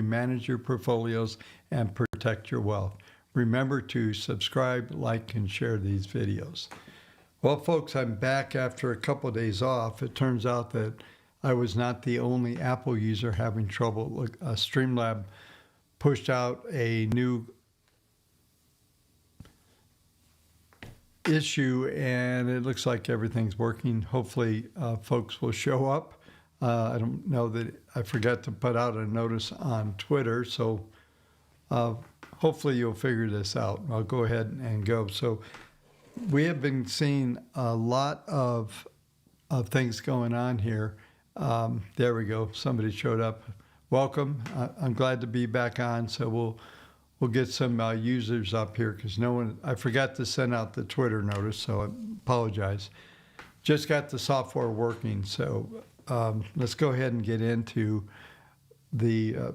manage your portfolios and protect your wealth. Remember to subscribe, like, and share these videos. Well, folks, I'm back after a couple of days off. It turns out that I was not the only Apple user having trouble. Look, Streamlab pushed out a new issue, and it looks like everything's working. Hopefully, folks will show up. I don't know that I forgot to put out a notice on Twitter, so hopefully you'll figure this out. I'll go ahead and go. So we have been seeing a lot of things going on here. There we go. Somebody showed up. Welcome. I'm glad to be back on. So we'll get some users up here because I forgot to send out the Twitter notice, so I apologize. Just got the software working, so let's go ahead and get into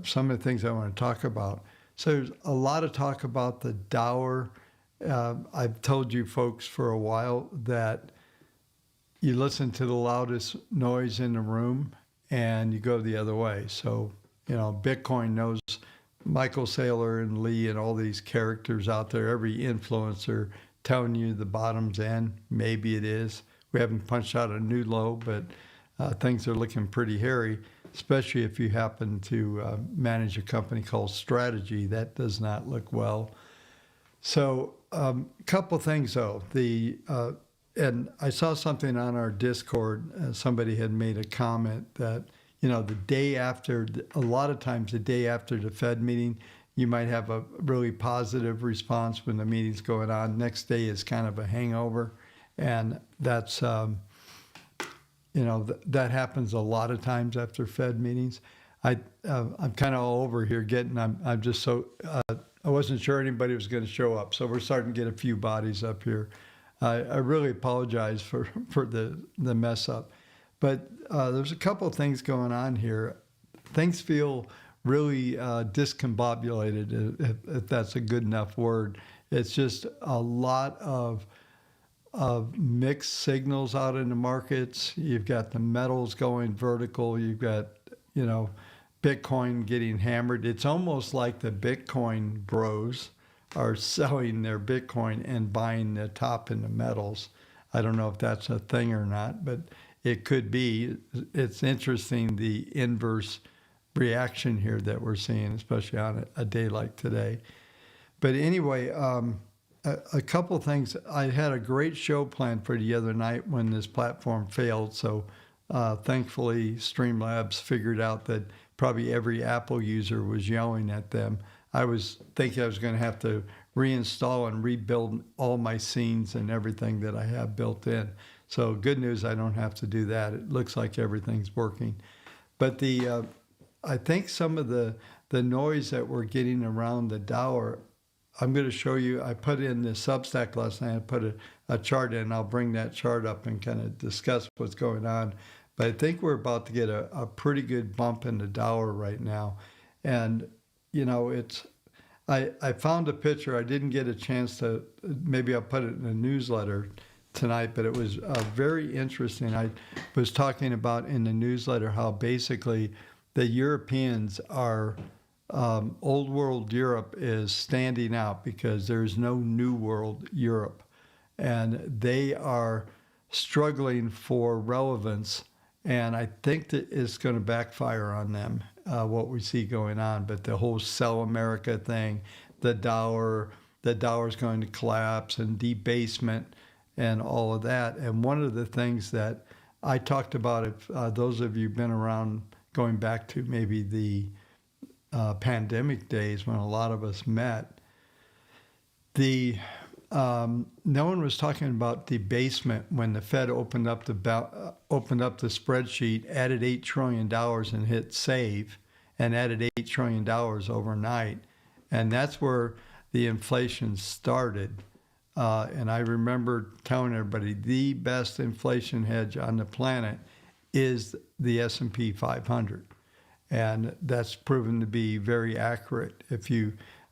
some of the things I want to talk about. So there's a lot of talk about the Dow. I've told you folks for a while that you listen to the loudest noise in the room and you go the other way. So, Bitcoin knows Michael Saylor and Lee and all these characters out there, every influencer telling you the bottom's in. Maybe it is. We haven't punched out a new low, but things are looking pretty hairy, especially if you happen to manage a company called Strategy. That does not look well. So a couple things, though. And I saw something on our Discord. Somebody had made a comment that, the day after, a lot of times the day after the Fed meeting, you might have a really positive response when the meeting's going on. Next day is kind of a hangover. And that's, that happens a lot of times after Fed meetings. I'm kind of all over here I'm just so, I wasn't sure anybody was going to show up. So we're starting to get a few bodies up here. I really apologize for the mess up. But there's a couple of things going on here. Things feel really discombobulated, if that's a good enough word. It's just a lot of mixed signals out in the markets. You've got the metals going vertical. You've got, Bitcoin getting hammered. It's almost like the Bitcoin bros are selling their Bitcoin and buying the top in the metals. I don't know if that's a thing or not, but it could be. It's interesting, the inverse reaction here that we're seeing, especially on a day like today. But anyway, a couple things. I had a great show planned for the other night when this platform failed. So thankfully, Streamlabs figured out that probably every Apple user was yelling at them. I was thinking I was going to have to reinstall and rebuild all my scenes and everything that I have built in. So good news, I don't have to do that. It looks like everything's working. But I think some of the noise that we're getting around the Dow, I'm going to show you. I put in the Substack last night. I put a chart in. I'll bring that chart up and kind of discuss what's going on. But I think we're about to get a pretty good bump in the Dow right now. And, I found a picture. I didn't get a chance to, maybe I'll put it in a newsletter tonight, but it was very interesting. I was talking about in the newsletter how basically the Europeans are, old world Europe is standing out because there's no new world Europe. And they are struggling for relevance. And I think that it's going to backfire on them, what we see going on. But the whole sell America thing, the dollar is going to collapse, and debasement and all of that. And one of the things that I talked about, if those of you been around going back to maybe the pandemic days when a lot of us met, no one was talking about debasement when the Fed opened up the spreadsheet, added $8 trillion and hit save, and added $8 trillion overnight. And that's where the inflation started. And I remember telling everybody the best inflation hedge on the planet is the S&P 500. And that's proven to be very accurate.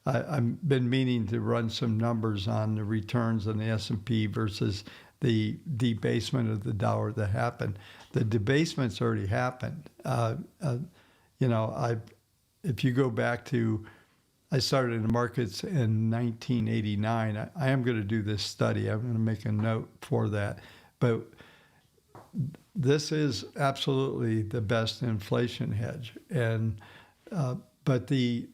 I've been meaning to run some numbers on the returns on the S&P versus the debasement of the dollar that happened. The debasement's already happened. if you go back to, I started in the markets in 1989. I am going to do this study. I'm going to make a note for that. But this is absolutely the best inflation hedge. And but the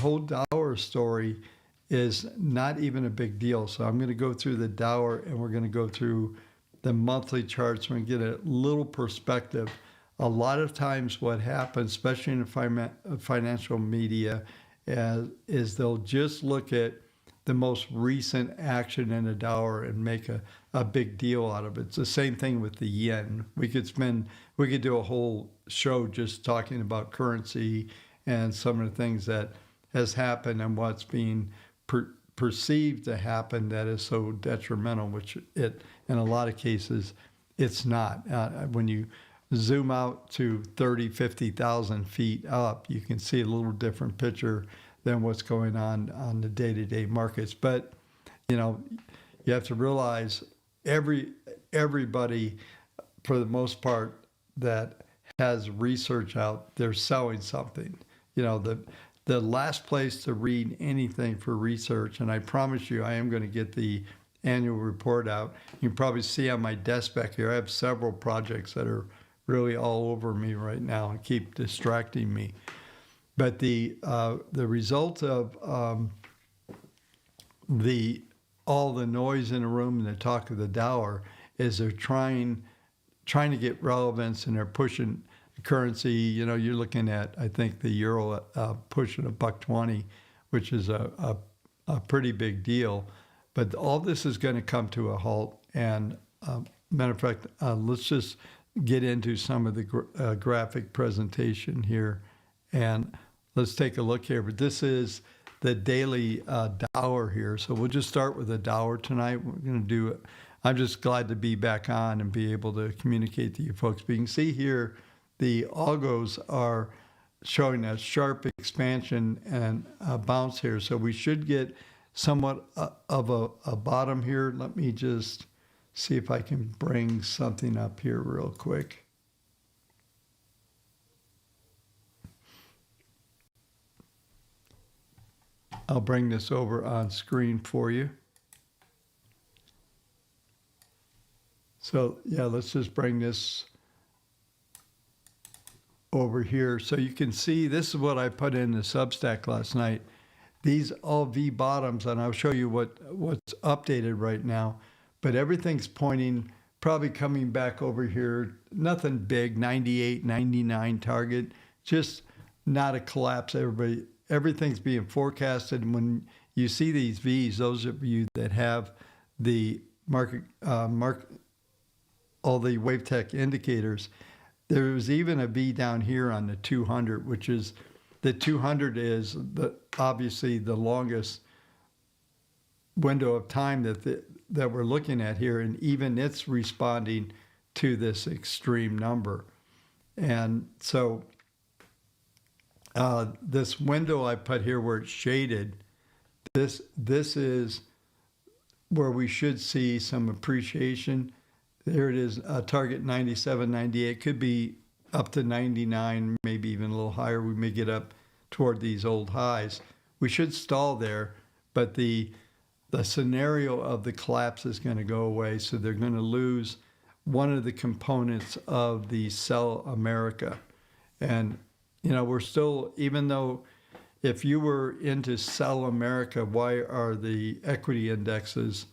whole Dower story is not even a big deal. So I'm going to go through the Dower, and we're going to go through the monthly charts and get a little perspective. A lot of times what happens, especially in the financial media, is they'll just look at the most recent action in a Dower and make a big deal out of it. It's the same thing with the yen. We could do a whole show just talking about currency and some of the things that has happened and what's being perceived to happen that is so detrimental, which it, in a lot of cases, it's not. When you zoom out to 30, 50,000 feet up, you can see a little different picture than what's going on the day-to-day markets. But, you know, you have to realize everybody, for the most part, that has research out, they're selling something. You know, the last place to read anything for research, and I promise you I am going to get the annual report out. You can probably see on my desk back here, I have several projects that are really all over me right now and keep distracting me. But the result of all the noise in the room and the talk of the Dower is they're trying to get relevance, and they're pushing currency. You know, you're looking at, I think, the euro pushing $1.20, which is a pretty big deal. But all this is going to come to a halt. And matter of fact, let's just get into some of the graphic presentation here, and let's take a look here. But this is the daily Dower here. So we'll just start with the Dower tonight. We're going to do it. I'm just glad to be back on and be able to communicate to you folks. But you can see here the algos are showing a sharp expansion and a bounce here. So we should get somewhat of a bottom here. Let me just see if I can bring something up here real quick. I'll bring this over on screen for you. So yeah, let's just bring this over here. So you can see this is what I put in the Substack last night. These all V bottoms, and I'll show you what's updated right now. But everything's pointing, probably coming back over here. Nothing big, 98, 99 target, just not a collapse. Everything's being forecasted. And when you see these V's, those of you that have the all the wave tech indicators, there was even a V down here on the 200, which is, the 200 is obviously the longest window of time that we're looking at here, and even it's responding to this extreme number. And so this window I put here where it's shaded, this is where we should see some appreciation. There it is, target 97, 98, could be up to 99, maybe even a little higher. We may get up toward these old highs. We should stall there, but the scenario of the collapse is going to go away, so they're going to lose one of the components of the Sell America. And, you know, we're still, even though if you were into Sell America, why are the equity indexes,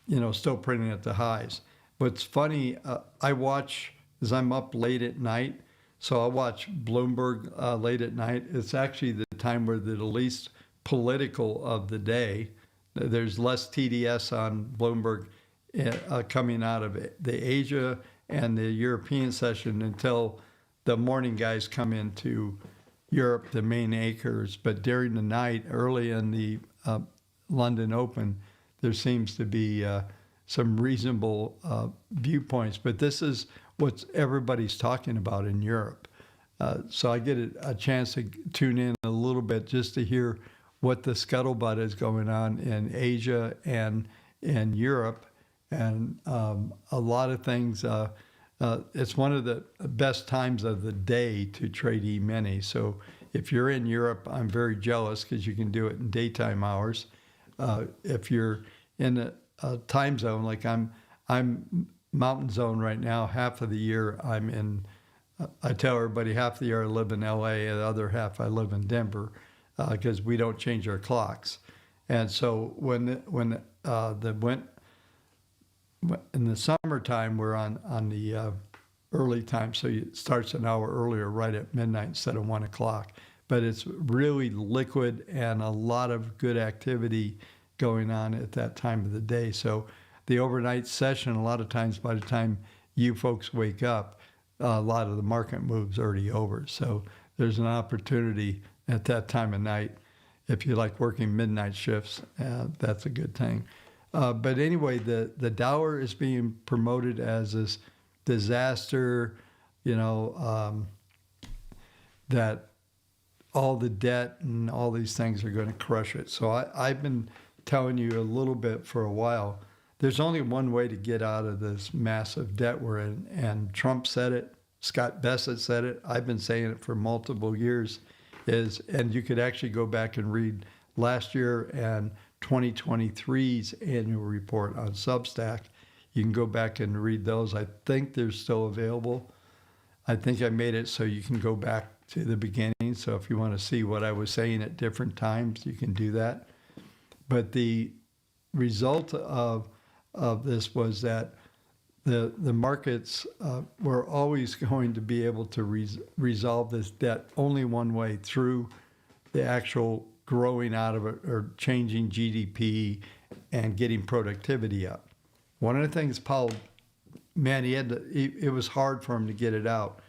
you know, still printing at the highs? What's funny, I watch, as I'm up late at night, so I watch Bloomberg late at night. It's actually the time where they're the least political of the day. There's less TDS on Bloomberg coming out of the Asia and the European session until the morning guys come into Europe, the main anchors. But during the night, early in the London Open, there seems to be some reasonable viewpoints. But this is what everybody's talking about in Europe. So I get a chance to tune in a little bit just to hear what the scuttlebutt is going on in Asia and in Europe. And a lot of things, it's one of the best times of the day to trade E-mini. So If you're in Europe, I'm very jealous because you can do it in daytime hours. If you're in a time zone, like I'm mountain zone right now, half of the year I'm in, I tell everybody half the year I live in LA, and the other half I live in Denver because we don't change our clocks. And so in the summertime, we're on the early time, so it starts an hour earlier, right at midnight instead of 1 o'clock. But it's really liquid and a lot of good activity going on at that time of the day. So the overnight session, a lot of times by the time you folks wake up, a lot of the market moves already over. So there's an opportunity at that time of night. If you like working midnight shifts, that's a good thing. But anyway, the Dow is being promoted as this disaster, that all the debt and all these things are going to crush it. So I've been telling you a little bit for a while. There's only one way to get out of this massive debt we're in, and Trump said it, Scott Bessent said it, I've been saying it for multiple years, and you could actually go back and read last year and 2023's annual report on Substack. You can go back and read those. I think they're still available. I think I made it so you can go back to the beginning. So if you want to see what I was saying at different times, you can do that. But the result of this was that the markets were always going to be able to resolve this debt only one way, through the actual growing out of it or changing GDP and getting productivity up. One of the things Powell, man, it was hard for him to get it out,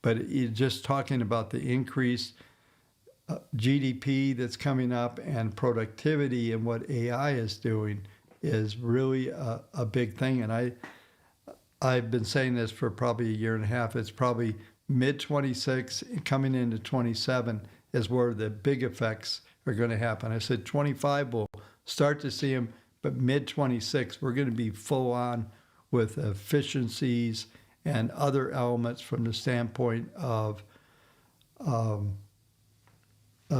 but just talking about the increased GDP that's coming up and productivity and what AI is doing is really a big thing. And I've been saying this for probably a year and a half. It's probably mid-26 coming into 27 is where the big effects are going to happen. I said 25 we'll start to see them, but mid-26 we're going to be full on with efficiencies and other elements from the standpoint of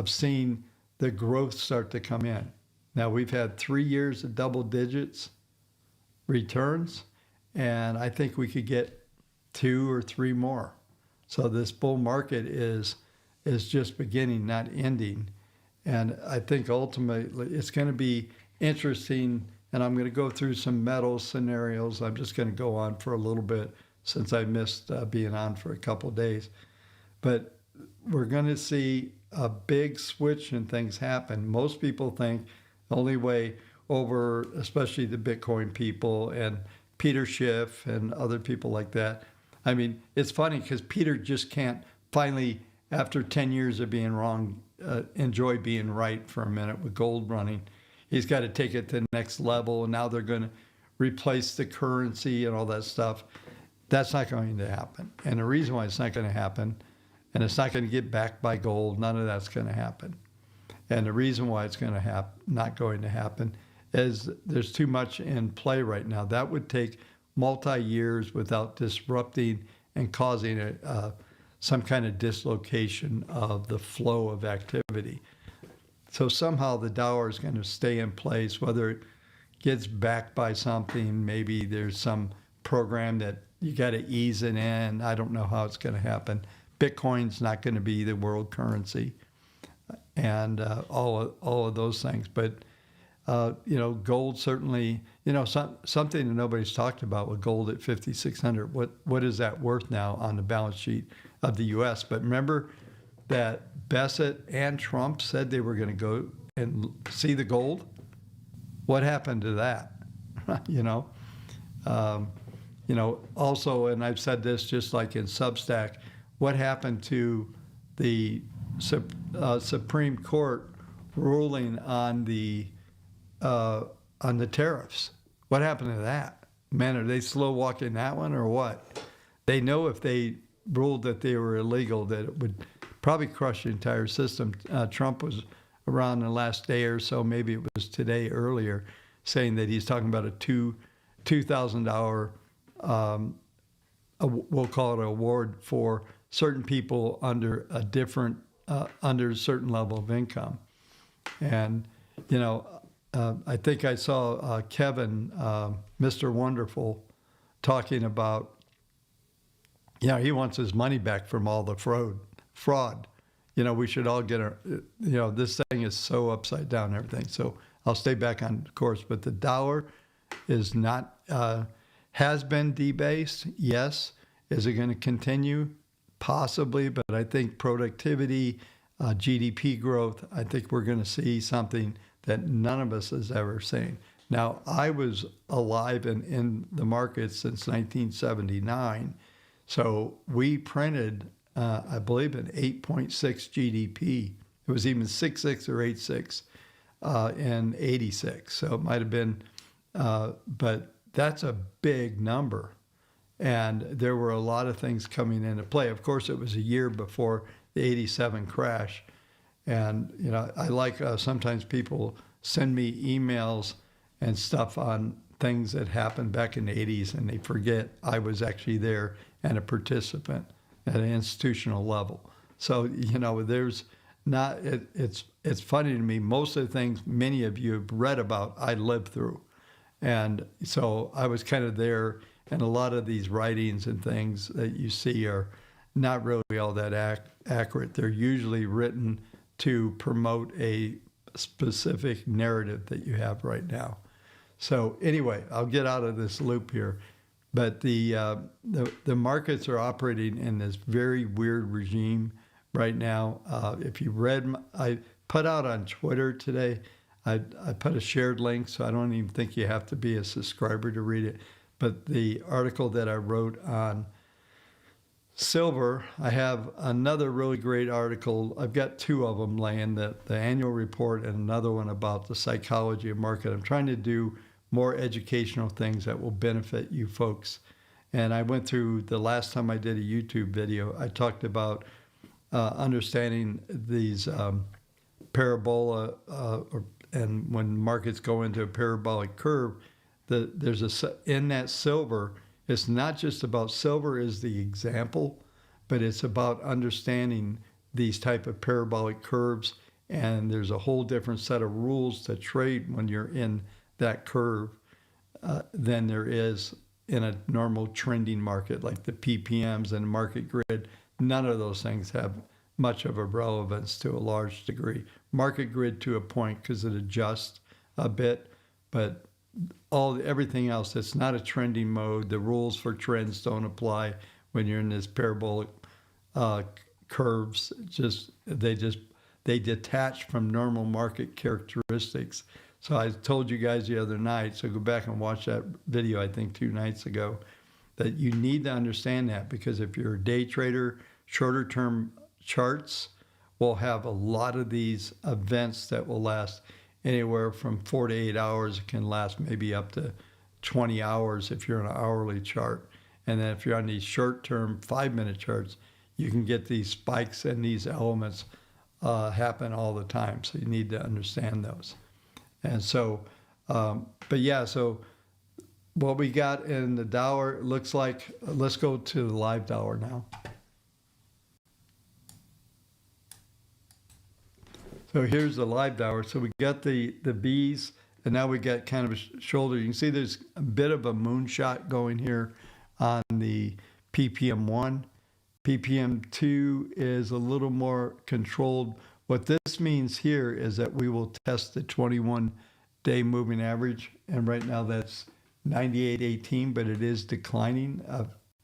seeing the growth start to come in. Now, we've had 3 years of double digits returns, and I think we could get 2 or 3 more. So this bull market is just beginning, not ending. And I think ultimately it's going to be interesting, and I'm going to go through some metal scenarios. I'm just going to go on for a little bit since I missed being on for a couple of days. But we're going to see a big switch in things happen. Most people think the only way over, especially the Bitcoin people and Peter Schiff and other people like that. I mean, it's funny because Peter just can't finally, after 10 years of being wrong, enjoy being right for a minute with gold running. He's got to take it to the next level, and now they're going to replace the currency and all that stuff. That's not going to happen. And the reason why it's not going to happen, and it's not going to get backed by gold, none of that's going to happen. And the reason why it's going to not going to happen is there's too much in play right now. That would take multi-years without disrupting and causing some kind of dislocation of the flow of activity. So somehow the Dow is going to stay in place, whether it gets backed by something, maybe there's some program that you got to ease it in. I don't know how it's going to happen. Bitcoin's not going to be the world currency, and all of those things. But gold certainly, something that nobody's talked about with gold at 5,600. What is that worth now on the balance sheet of the U.S.? But remember that Bessent and Trump said they were going to go and see the gold. What happened to that? Also, and I've said this just like in Substack, what happened to the Supreme Court ruling on the tariffs? What happened to that? Man, are they slow walking that one or what? They know if they ruled that they were illegal, that it would probably crush the entire system. Trump was around the last day or so, maybe it was today earlier, saying that he's talking about a $2,000, we'll call it an award for certain people under a different under a certain level of income. And, you know, I think I saw Kevin, Mr. Wonderful, talking about, he wants his money back from all the fraud. We should all get this thing is so upside down and everything. So I'll stay back on course. But the dollar is not, has been debased. Yes. Is it going to continue? Possibly. But I think productivity, GDP growth, I think we're going to see something that none of us has ever seen. Now, I was alive and in the market since 1979. So we printed, I believe, an 8.6 GDP. It was even 6.6 or 8.6 in 86. So it might have been, but that's a big number. And there were a lot of things coming into play. Of course, it was a year before the 87 crash. And, I like sometimes people send me emails and stuff on things that happened back in the 80s, and they forget I was actually there and a participant at an institutional level. So, there's not, it's funny to me, most of the things many of you have read about, I lived through. And so I was kind of there, and a lot of these writings and things that you see are not really all that accurate. They're usually written to promote a specific narrative that you have right now. So anyway, I'll get out of this loop here. But the markets are operating in this very weird regime right now. If you read, I put out on Twitter today, I put a shared link, so I don't even think you have to be a subscriber to read it. But the article that I wrote on silver, I have another really great article. I've got two of them laying, the annual report and another one about the psychology of market. I'm trying to do more educational things that will benefit you folks. And I went through, the last time I did a YouTube video, I talked about understanding these parabola, and when markets go into a parabolic curve, in that silver, it's not just about silver is the example, but it's about understanding these type of parabolic curves. And there's a whole different set of rules to trade when you're in that curve than there is in a normal trending market like the PPMs and market grid. None of those things have much of a relevance to a large degree. Market grid to a point because it adjusts a bit, but everything else, it's not a trending mode. The rules for trends don't apply when you're in this parabolic curves. They detach from normal market characteristics. So I told you guys the other night, so go back and watch that video, I think 2 nights ago, that you need to understand that, because if you're a day trader, shorter term charts will have a lot of these events that will last anywhere from 4 to 8 hours. It can last maybe up to 20 hours if you're on an hourly chart. And then if you're on these short-term 5-minute charts, you can get these spikes, and these elements happen all the time. So you need to understand those. And so, but yeah, so what we got in the dollar looks like, let's go to the live dollar now. So here's the live dollar. So we got the B's, and now we got kind of a shoulder. You can see there's a bit of a moonshot going here on the PPM1. PPM2 is a little more controlled. What this means here is that we will test the 21-day moving average, and right now that's 98.18, but it is declining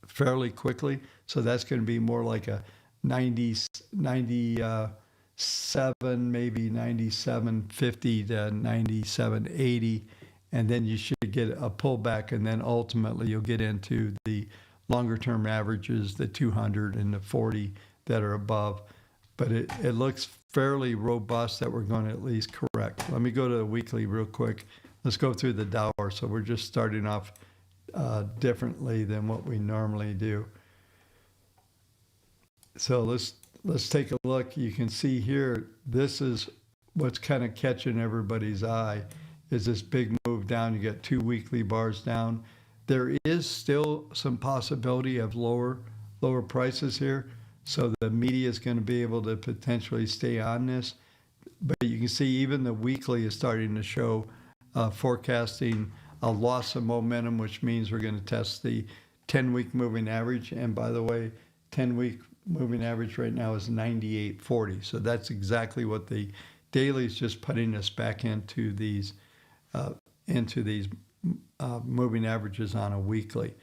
fairly quickly. So that's going to be more like a 97, maybe 97.50 to 97.80, and then you should get a pullback, and then ultimately you'll get into the longer term averages, the 200 and the 40 that are above. But it looks fairly robust that we're going to at least correct. Let me go to the weekly real quick. Let's go through the Dow. So we're just starting off differently than what we normally do. So let's take a look. You can see here, this is what's kind of catching everybody's eye, is this big move down. You get 2 weekly bars down. There is still some possibility of lower prices here, so the media is going to be able to potentially stay on this. But you can see even the weekly is starting to show forecasting a loss of momentum, which means we're going to test the 10-week moving average. And by the way, 10-week moving average right now is 98.40. So that's exactly what the daily is, just putting us back into these uh, moving averages on a weekly.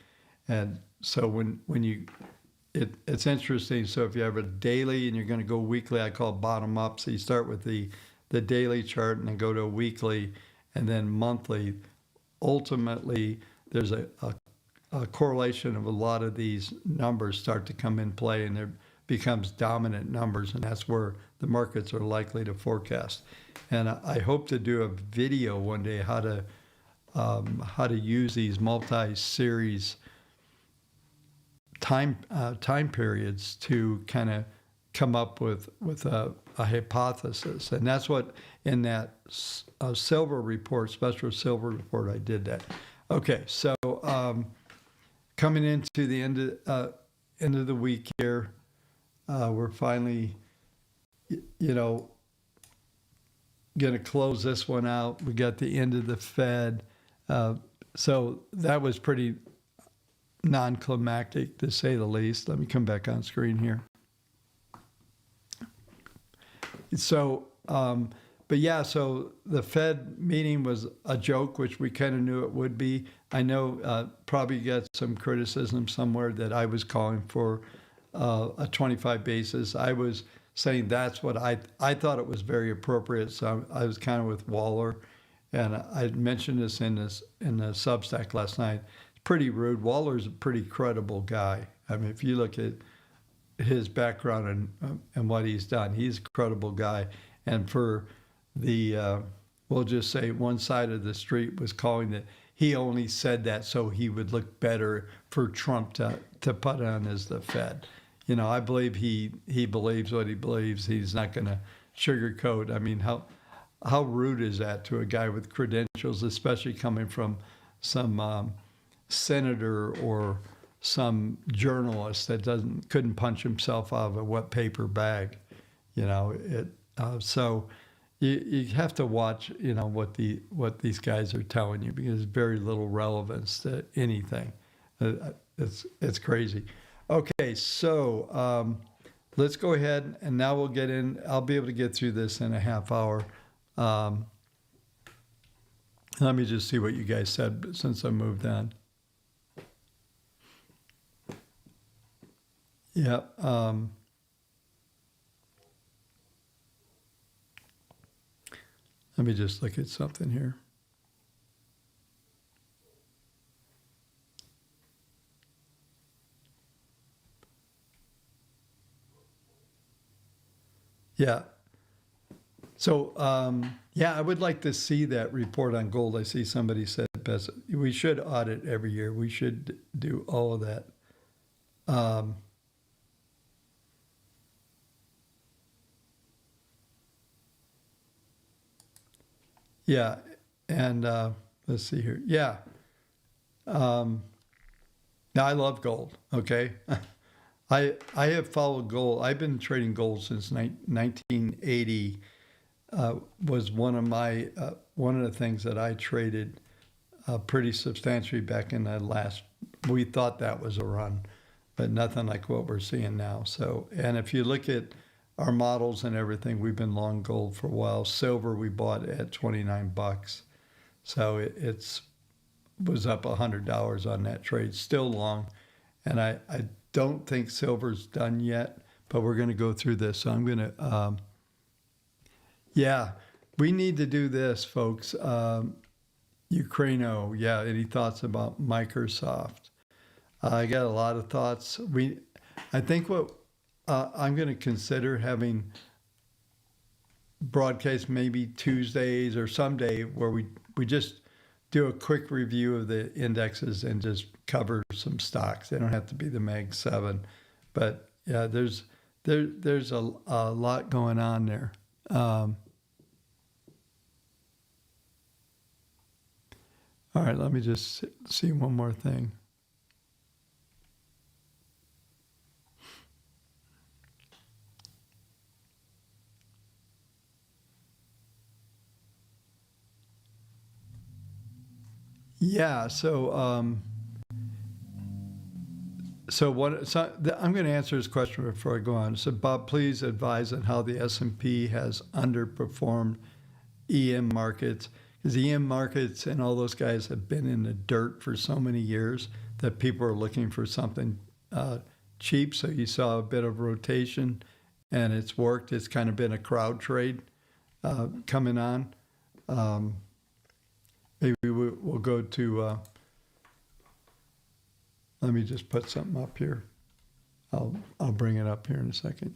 And so when you it's interesting. So if you have a daily and you're going to go weekly, I call it bottom up. So you start with the daily chart and then go to a weekly and then monthly. Ultimately, there's a correlation of a lot of these numbers start to come in play, and there becomes dominant numbers, and that's where the markets are likely to forecast. And I hope to do a video one day how to use these multi-series time periods to kind of come up with a hypothesis. And that's what in that silver report, special silver report, I did that. Okay, so coming into the end of the week here, we're finally, going to close this one out. We got the end of the Fed. So that was pretty non-climactic, to say the least. Let me come back on screen here. So, but yeah, so the Fed meeting was a joke, which we kind of knew it would be. I know probably get some criticism somewhere that I was calling for a 25 basis. I was saying that's what I thought it was very appropriate. So I was kind of with Waller, and I mentioned this in the Substack last night. It's pretty rude. Waller's a pretty credible guy. I mean, if you look at his background and what he's done, he's a credible guy. And for the we'll just say one side of the street was calling that he only said that so he would look better for Trump to put on as the Fed. I believe he believes what he believes. He's not going to sugarcoat. I mean, how rude is that to a guy with credentials, especially coming from some senator or some journalist that couldn't punch himself out of a wet paper bag, so you have to watch, what these guys are telling you, because very little relevance to anything. It's crazy. Okay, so let's go ahead and now we'll get in. I'll be able to get through this in a half hour. Let me just see what you guys said since I moved on. Yeah. Let me just look at something here. Yeah. So, I would like to see that report on gold. I see somebody said best. We should audit every year. We should do all of that. Yeah, and let's see here. Yeah, now I love gold. Okay, I have followed gold. I've been trading gold since 1980. Was one of the things that I traded pretty substantially back in the last. We thought that was a run, but nothing like what we're seeing now. So, and if you look at our models and everything, we've been long gold for a while. Silver we bought at $29, so it was up $100 on that trade. Still long, and I don't think silver's done yet, but we're going to go through this. So I'm going to, we need to do this, folks. Ukraino, any thoughts about Microsoft? I got a lot of thoughts. I think what I'm going to consider having broadcast maybe Tuesdays or someday where we just do a quick review of the indexes and just cover some stocks. They don't have to be the Mag 7, but yeah, there's a lot going on there. All right, let me just see one more thing. Yeah. I'm going to answer this question before I go on. So, Bob, please advise on how the S&P has underperformed EM markets, because EM markets and all those guys have been in the dirt for so many years that people are looking for something cheap. So you saw a bit of rotation, and it's worked. It's kind of been a crowd trade coming on. Maybe we'll go to. Let me just put something up here. I'll bring it up here in a second.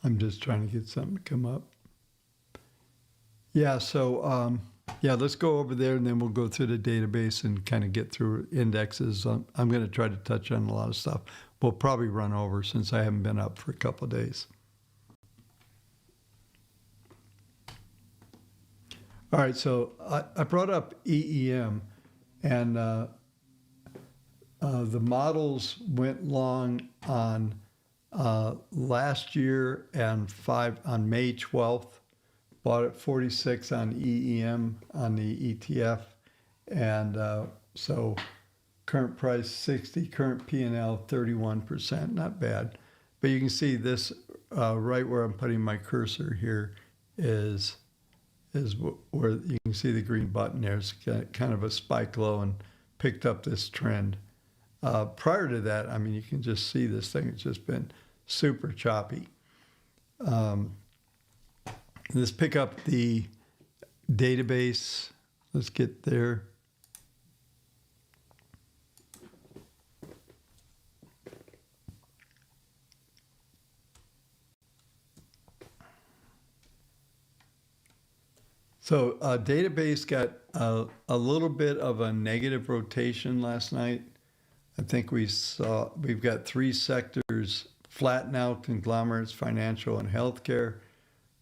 I'm just trying to get something to come up. Yeah, so let's go over there and then we'll go through the database and kind of get through indexes. I'm going to try to touch on a lot of stuff. We'll probably run over since I haven't been up for a couple of days. All right, so I brought up EEM, and the models went long on last year and on May 12th. Bought at 46 on EEM on the ETF, and so current price 60, current P&L 31%, not bad. But you can see this right where I'm putting my cursor here is where you can see the green button there. It's kind of a spike low and picked up this trend. Prior to that, I mean, you can just see this thing. It's just been super choppy. Let's pick up the database. Let's get there. So database got a little bit of a negative rotation last night. I think we've got three sectors flatten out: conglomerates, financial, and healthcare.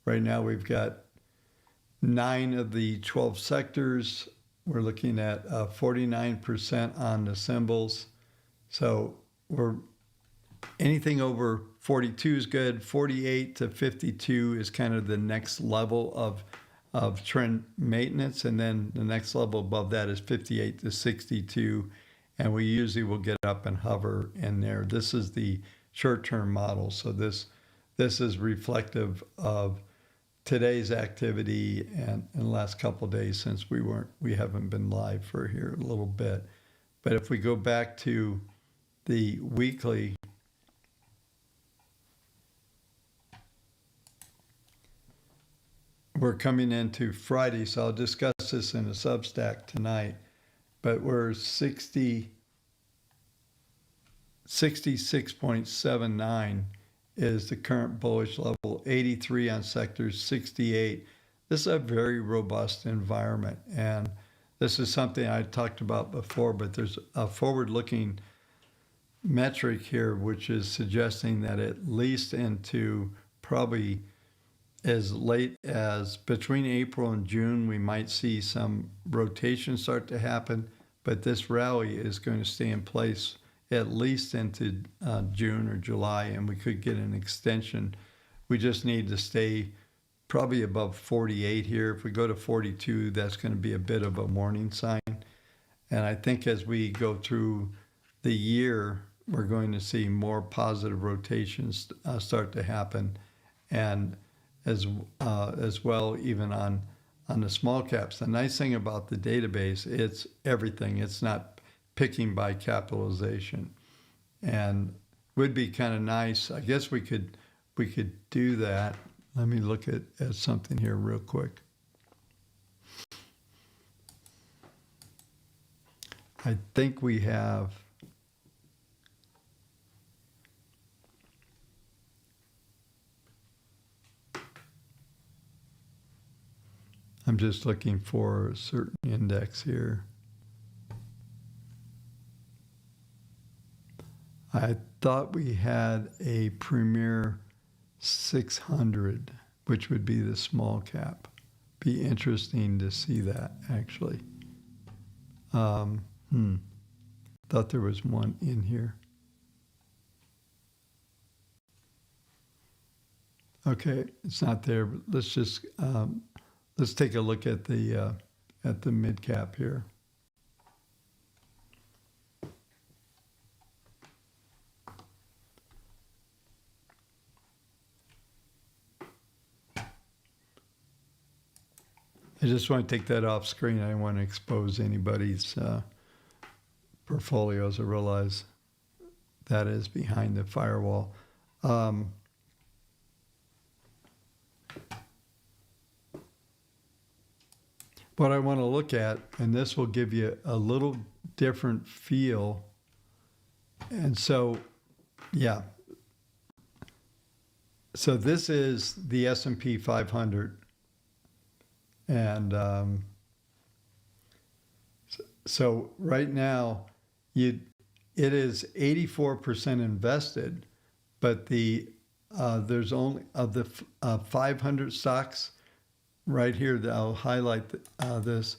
Right now we've got 9 of the 12 sectors. We're looking at 49% on the symbols. So we're anything over 42 is good. 48 to 52 is kind of the next level of trend maintenance. And then the next level above that is 58 to 62. And we usually will get up and hover in there. This is the short-term model. So this is reflective of today's activity and in the last couple of days, since we haven't been live for here a little bit. But if we go back to the weekly, we're coming into Friday, so I'll discuss this in a Substack tonight, but we're 66.79 is the current bullish level, 83 on sectors, 68. This is a very robust environment, and this is something I talked about before, but there's a forward-looking metric here which is suggesting that at least into probably as late as between April and June, we might see some rotation start to happen, but this rally is going to stay in place at least into June or July, and we could get an extension. We just need to stay probably above 48 here. If we go to 42, that's going to be a bit of a warning sign. And I think as we go through the year, we're going to see more positive rotations start to happen, and as well even on the small caps. The nice thing about the database, it's everything. It's not picking by capitalization, and would be kind of nice. I guess we could do that. Let me look at something here real quick. I think we have I'm just looking for a certain index here. I thought we had a Premier 600. which would be the small cap. Be interesting to see that, actually. Thought there was one in here. Okay, it's not there, but let's take a look at the mid cap here. I just want to take that off screen. I don't want to expose anybody's portfolios. I realize that is behind the firewall. What I want to look at, and this will give you a little different feel. And so, yeah. So this is the S&P 500. And so right now, it is 84% invested, but there's only of the 500 stocks right here that I'll highlight this.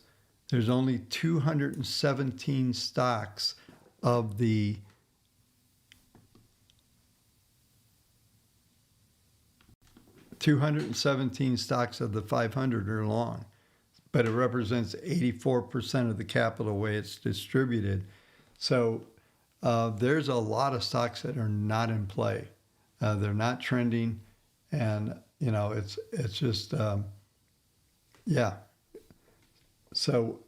There's only 217 stocks of the 217 stocks of the 500 are long, but it represents 84% of the capital way it's distributed. So there's a lot of stocks that are not in play. They're not trending, and it's just yeah. So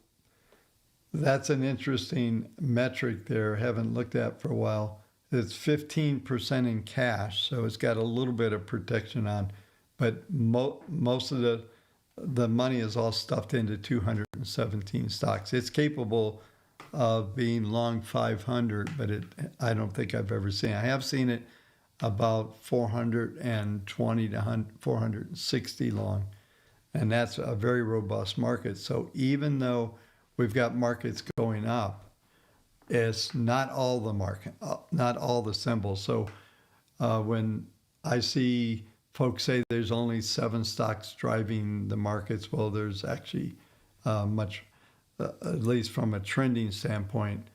that's an interesting metric there. Haven't looked at for a while. It's 15% in cash, so it's got a little bit of protection on. But most of the money is all stuffed into 217 stocks. It's capable of being long 500, but I don't think I've ever seen it. I have seen it about 420 to 460 long, and that's a very robust market. So even though we've got markets going up, it's not all the market, not all the symbols. So when I see folks say there's only 7 stocks driving the markets, well, there's actually much, at least from a trending standpoint,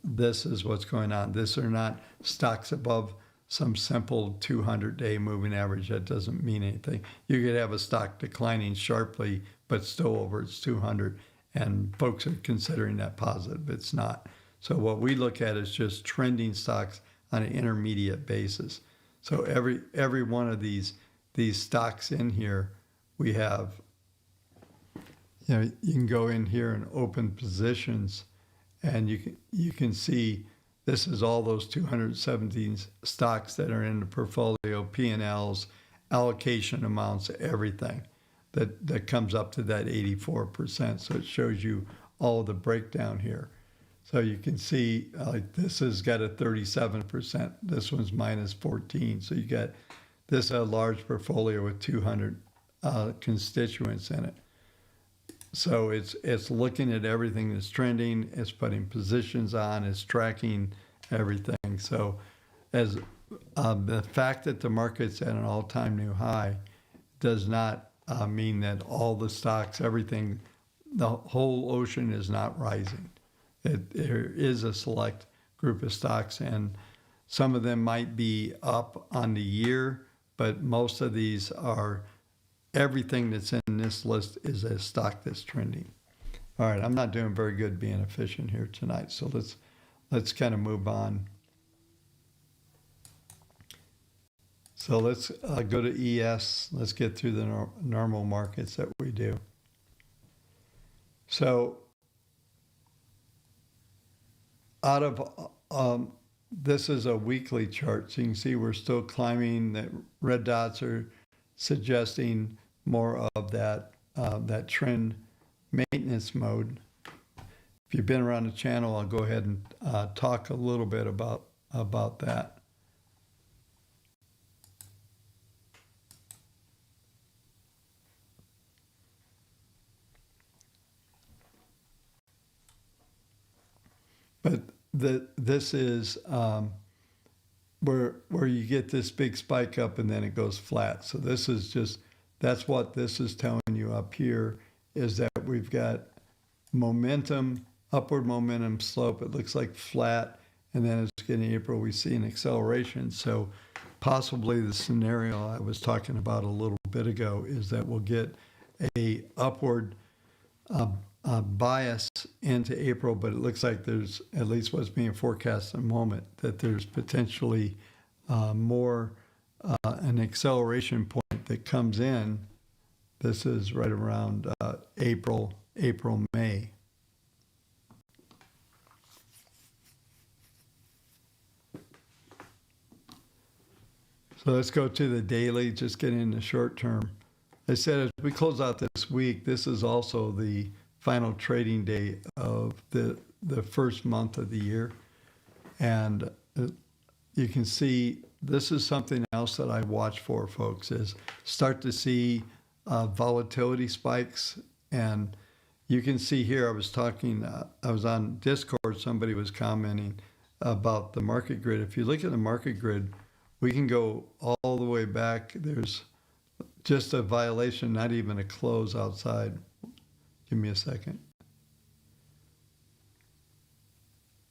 this is what's going on. This are not stocks above some simple 200-day moving average. That doesn't mean anything. You could have a stock declining sharply, but still over its 200, and folks are considering that positive. It's not. So what we look at is just trending stocks on an intermediate basis. So every one of these stocks in here, we have, you can go in here and open positions, and you can see this is all those 217 stocks that are in the portfolio, P&Ls, allocation amounts, everything that comes up to that 84%. So it shows you all the breakdown here. So you can see like this has got a 37%. This one's minus 14. So you got this a large portfolio with 200 constituents in it. So it's looking at everything that's trending. It's putting positions on. It's tracking everything. So as the fact that the market's at an all-time new high does not mean that all the stocks, everything, the whole ocean is not rising. There is a select group of stocks, and some of them might be up on the year, but most of these are, everything that's in this list is a stock that's trending. All right, I'm not doing very good being efficient here tonight, so let's kind of move on. So let's go to ES. Let's get through the normal markets that we do. So out of, this is a weekly chart, so you can see we're still climbing. The red dots are suggesting more of that trend maintenance mode. If you've been around the channel, I'll go ahead and talk a little bit about that. But this is where you get this big spike up and then it goes flat. So this is just that's what this is telling you up here, is that we've got momentum, upward momentum slope. It looks like flat, and then as we get in April, we see an acceleration. So possibly the scenario I was talking about a little bit ago is that we'll get a upward bias into April, but it looks like there's, at least what's being forecast at the moment, that there's potentially more an acceleration point that comes in. This is right around April, May. So let's go to the daily, just get in the short term. I said as we close out this week, this is also the final trading day of the first month of the year. And you can see this is something else that I watch for, folks, is start to see volatility spikes. And you can see here, I was talking, I was on Discord, somebody was commenting about the market grid. If you look at the market grid, we can go all the way back. There's just a violation, not even a close outside. Give me a second.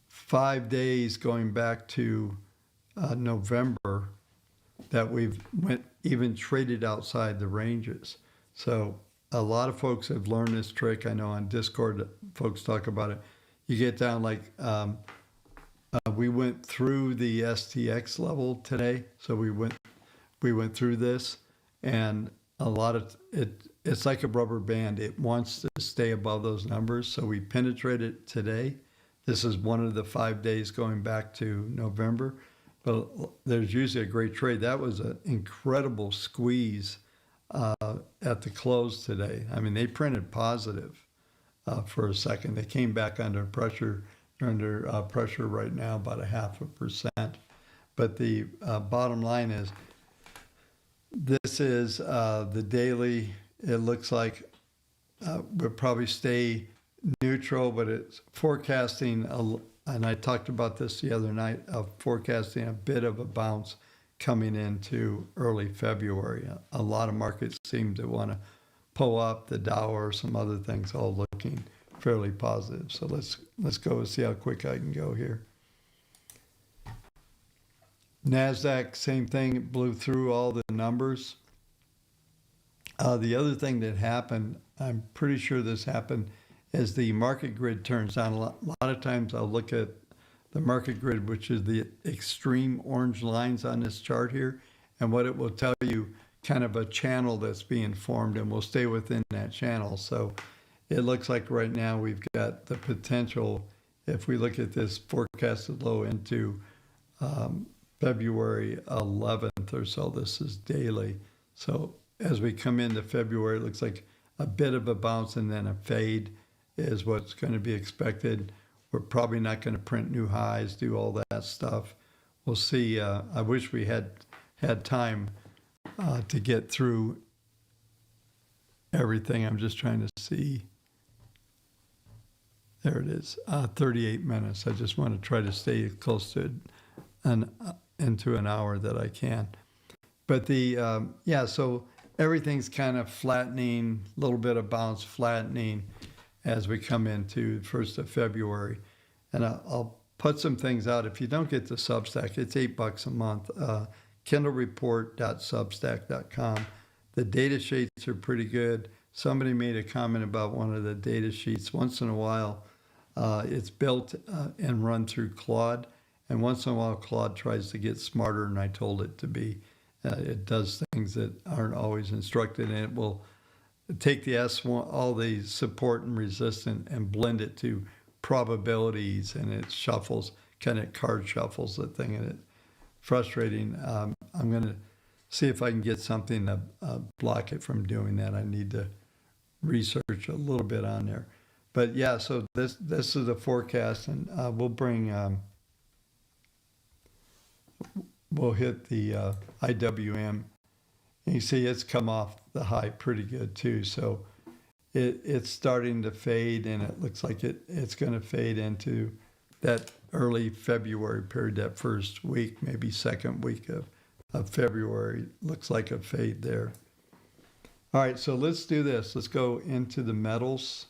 5 days going back to November that we've even traded outside the ranges. So a lot of folks have learned this trick. I know on Discord, folks talk about it. You get down like, we went through the STX level today. So we went through this, and a lot of it's like a rubber band. It wants to stay above those numbers. So we penetrated today. This is one of the 5 days going back to November, but there's usually a great trade. That was an incredible squeeze at the close today. I mean, they printed positive for a second. They came back under pressure. They're under pressure right now, about 0.5%. But the bottom line is, this is the daily. It looks like we'll probably stay neutral, but it's forecasting, and I talked about this the other night, of forecasting a bit of a bounce coming into early February. A lot of markets seem to want to pull up, the Dow or some other things all looking fairly positive. So let's go and see how quick I can go here. NASDAQ, same thing, it blew through all the numbers. The other thing that happened, I'm pretty sure this happened, as the market grid turns on. A lot of times I'll look at the market grid, which is the extreme orange lines on this chart here, and what it will tell you, kind of a channel that's being formed, and we'll stay within that channel. So it looks like right now we've got the potential, if we look at this forecasted low into February 11th or so, this is daily. So as we come into February, it looks like a bit of a bounce and then a fade is what's going to be expected. We're probably not going to print new highs, do all that stuff. We'll see. I wish we had time to get through everything. I'm just trying to see. There it is, 38 minutes. I just want to try to stay close to into an hour that I can. But so everything's kind of flattening, a little bit of bounce, flattening as we come into the 1st of February. And I'll put some things out. If you don't get the Substack, it's $8 a month. Kindlereport.substack.com. The data sheets are pretty good. Somebody made a comment about one of the data sheets. Once in a while, it's built and run through Claude. And once in a while, Claude tries to get smarter than I told it to be. It does things that aren't always instructed, and it will take the S1, all the support and resistance, and blend it to probabilities, and it shuffles, kind of card shuffles the thing, and it's frustrating. I'm going to see if I can get something to block it from doing that. I need to research a little bit on there. But yeah, so this is the forecast, and we'll bring... we'll hit the IWM. And you see it's come off the high pretty good too. So it's starting to fade, and it looks like it's going to fade into that early February period, that first week, maybe second week of February. Looks like a fade there. All right, so let's do this. Let's go into the metals.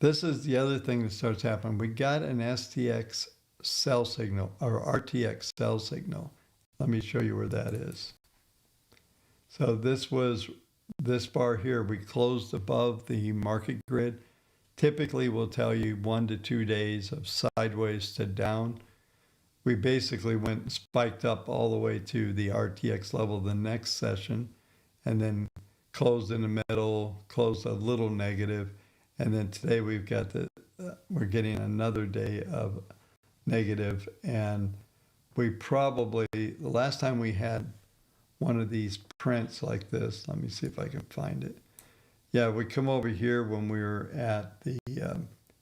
This is the other thing that starts happening. We got an STX sell signal or RTX sell signal. Let me show you where that is. So this was this bar here. We closed above the market grid. Typically, we'll tell you 1 to 2 days of sideways to down. We basically went and spiked up all the way to the RTX level the next session, and then closed in the middle, closed a little negative, and then today we've got we're getting another day of negative, and we probably, the last time we had one of these prints like this, let me see if I can find it. Yeah, we come over here when we were at the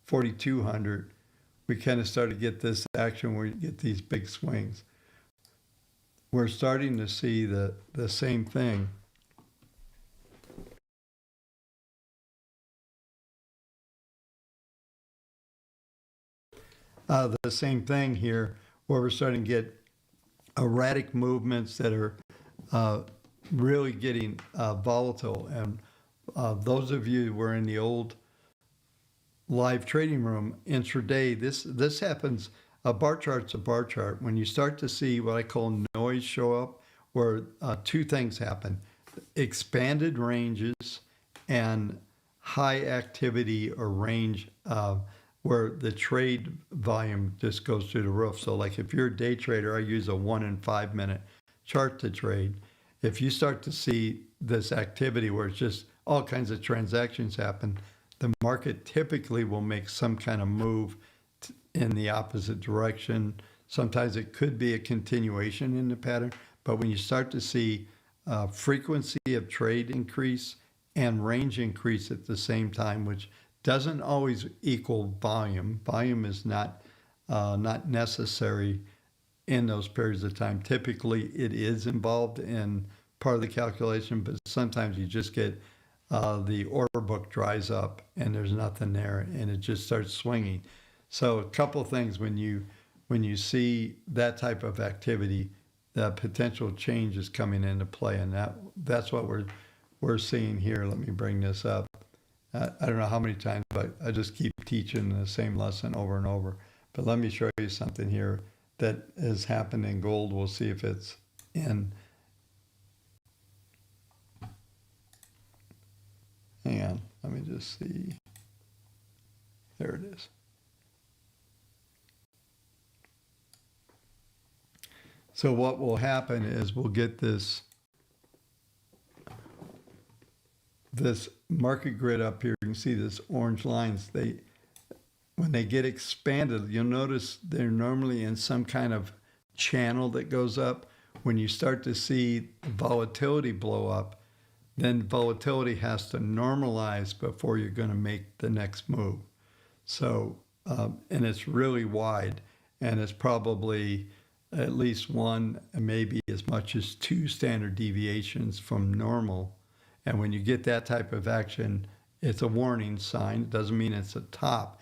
4,200, we kind of started to get this action where you get these big swings. We're starting to see the same thing. The same thing here, where we're starting to get erratic movements that are really getting volatile. And those of you who were in the old live trading room intraday, this happens. A bar chart's a bar chart. When you start to see what I call noise show up, where two things happen: expanded ranges and high activity or range where the trade volume just goes through the roof. So like if you're a day trader, I use a 1 and 5 minute chart to trade. If you start to see this activity where it's just all kinds of transactions happen, the market typically will make some kind of move in the opposite direction. Sometimes it could be a continuation in the pattern, but when you start to see frequency of trade increase and range increase at the same time, which doesn't always equal volume. Volume is not necessary in those periods of time. Typically, it is involved in part of the calculation, but sometimes you just get the order book dries up and there's nothing there, and it just starts swinging. So a couple of things when you see that type of activity, the potential change is coming into play, and that's what we're seeing here. Let me bring this up. I don't know how many times, but I just keep teaching the same lesson over and over. But let me show you something here that has happened in gold. We'll see if it's in. Hang on, let me just see. There it is. So what will happen is we'll get this market grid up here. You can see this orange lines. When they get expanded, you'll notice they're normally in some kind of channel that goes up. When you start to see volatility blow up, then volatility has to normalize before you're going to make the next move. So, and it's really wide, and it's probably at least one, maybe as much as two standard deviations from normal. And when you get that type of action, it's a warning sign. It doesn't mean it's a top.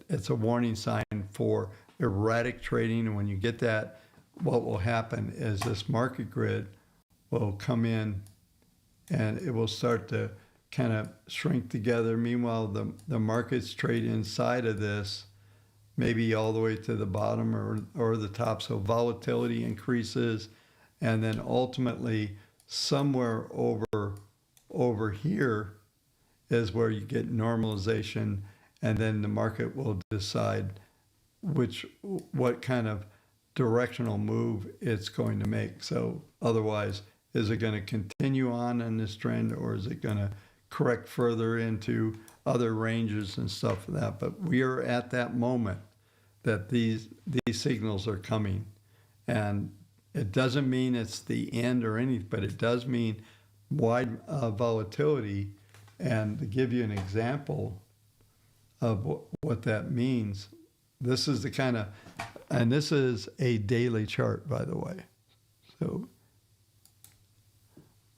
It's a warning sign for erratic trading. And when you get that, what will happen is this market grid will come in and it will start to kind of shrink together. Meanwhile, the markets trade inside of this, maybe all the way to the bottom or the top. So volatility increases, and then ultimately somewhere over here is where you get normalization, and then the market will decide what kind of directional move it's going to make. So otherwise, is it going to continue on in this trend, or is it going to correct further into other ranges and stuff like that? But we are at that moment that these signals are coming, and it doesn't mean it's the end or anything, but it does mean wide volatility. And to give you an example of what that means, this is the kind of, and this is a daily chart, by the way. So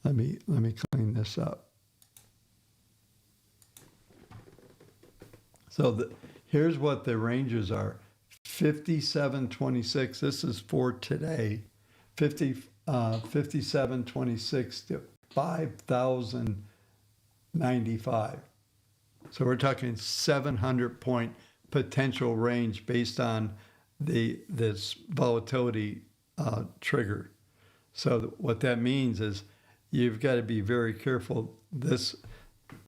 let me clean this up. So here's what the ranges are. 57.26, this is for today. 57.26 to 5,095. So we're talking 700 point potential range based on this volatility trigger. So what that means is you've got to be very careful. This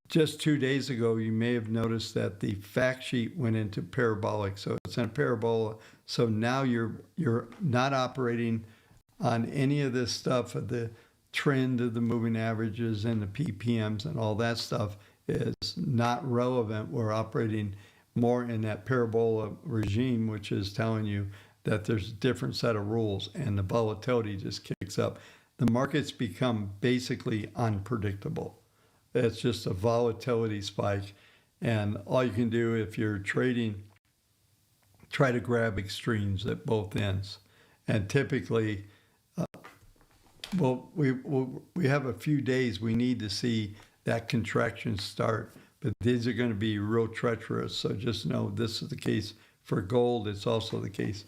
just 2 days ago, you may have noticed that the fact sheet went into parabolic. So it's in a parabola. So now you're not operating on any of this stuff of the trend of the moving averages and the PPMs and all that stuff is not relevant. We're operating more in that parabola regime, which is telling you that there's a different set of rules and the volatility just kicks up. The markets become basically unpredictable. It's just a volatility spike. And all you can do if you're trading, try to grab extremes at both ends. And typically, we have a few days we need to see that contraction start. But these are going to be real treacherous. So just know this is the case for gold. It's also the case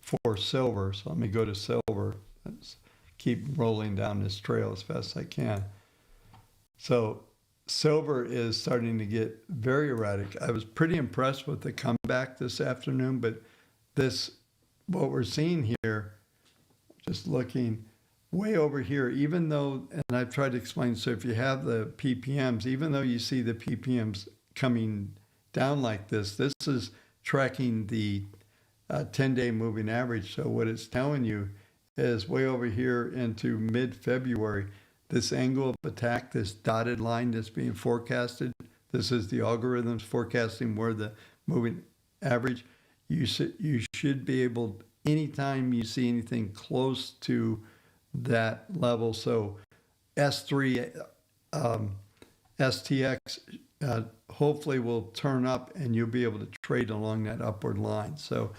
for silver. So let me go to silver. Let's keep rolling down this trail as fast as I can. So silver is starting to get very erratic. I was pretty impressed with the comeback this afternoon, but what we're seeing here, just looking way over here, even though, and I've tried to explain, so if you have the PPMs, even though you see the PPMs coming down like this is tracking the 10-day moving average. So what it's telling you is way over here into mid-February, this angle of attack, this dotted line that's being forecasted, this is the algorithms forecasting where the moving average, you should be able, anytime you see anything close to that level, so S3, STX hopefully will turn up and you'll be able to trade along that upward line. So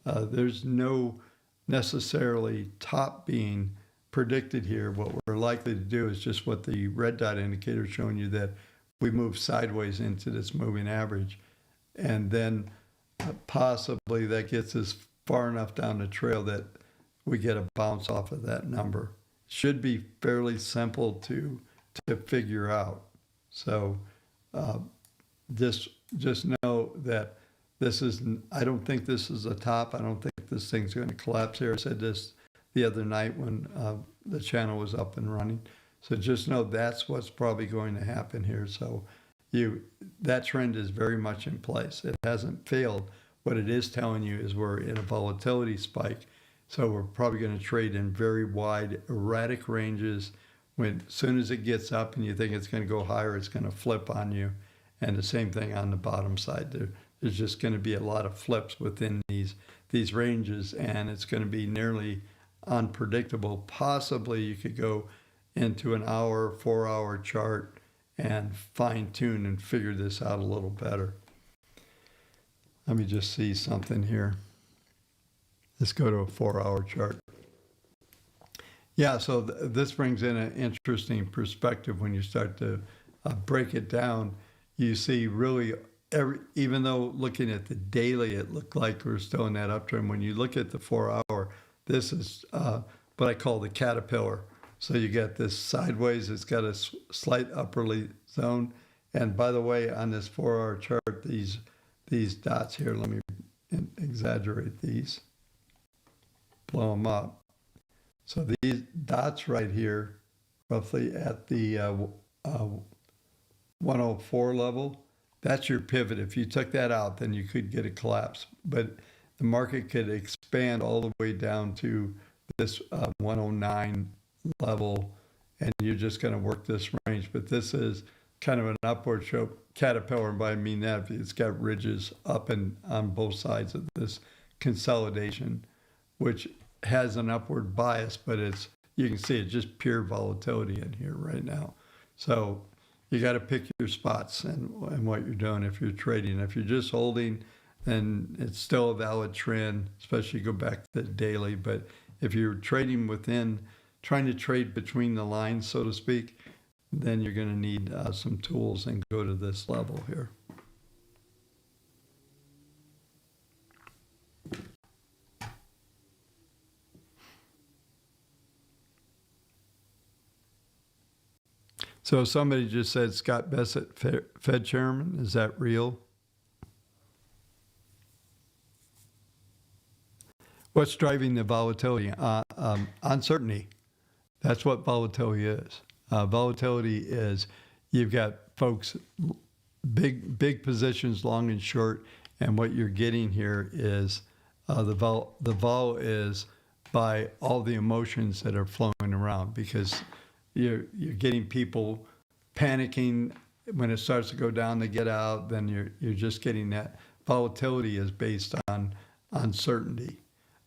there's no necessarily top being predicted here. What we're likely to do is just what the red dot indicator is showing you, that we move sideways into this moving average. And then possibly that gets us far enough down the trail that we get a bounce off of that number. Should be fairly simple to figure out. So just know that I don't think this is a top. I don't think this thing's going to collapse here. I said this the other night when the channel was up and running. So just know that's what's probably going to happen here. So that trend is very much in place. It hasn't failed. What it is telling you is we're in a volatility spike. So we're probably going to trade in very wide, erratic ranges. As soon as it gets up and you think it's going to go higher, it's going to flip on you. And the same thing on the bottom side. There's just going to be a lot of flips within these ranges, and it's going to be nearly unpredictable. Possibly you could go into an hour, 4-hour chart and fine tune and figure this out a little better. Let me just see something here. Let's go to a 4-hour chart. Yeah, so this brings in an interesting perspective when you start to break it down. You see really, even though looking at the daily, it looked like we're still in that uptrend. When you look at the 4-hour, this is what I call the caterpillar. So you get this sideways, it's got a slight upperly zone. And by the way, on this 4-hour chart, these dots here, let me exaggerate these, blow them up. So these dots right here, roughly at the 104 level, that's your pivot. If you took that out, then you could get a collapse. But the market could expand all the way down to this 109 level, and you're just going to work this range. But this is kind of an upward caterpillar, and by I mean that it's got ridges up and on both sides of this consolidation, which has an upward bias, but you can see it's just pure volatility in here right now. So you got to pick your spots and what you're doing if you're trading. If you're just holding, then it's still a valid trend, especially go back to the daily. But if you're trading trying to trade between the lines, so to speak, then you're going to need some tools and go to this level here. So somebody just said Scott Bessent, Fed chairman. Is that real? What's driving the volatility? Uncertainty. That's what volatility is. Volatility is you've got folks, big positions, long and short, and what you're getting here is the vol is by all the emotions that are flowing around, because you're getting people panicking when it starts to go down to get out. Then you're just getting that volatility is based on uncertainty.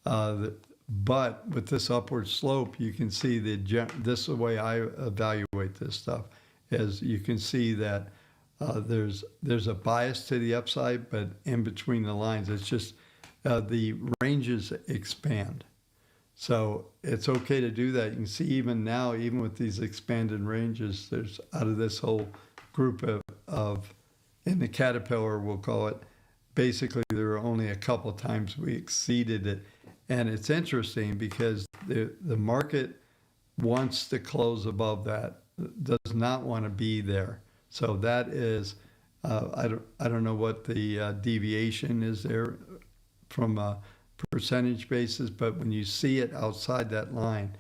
But with this upward slope, you can see this is the way I evaluate this stuff, is you can see that there's a bias to the upside, but in between the lines, it's just the ranges expand. So it's okay to do that. You can see even now, even with these expanded ranges, there's out of this whole group of in the caterpillar, we'll call it, basically there were only a couple of times we exceeded it. And it's interesting because the market wants to close above that, does not want to be there. So that is, I don't know what the deviation is there from a percentage basis, but when you see it outside that line,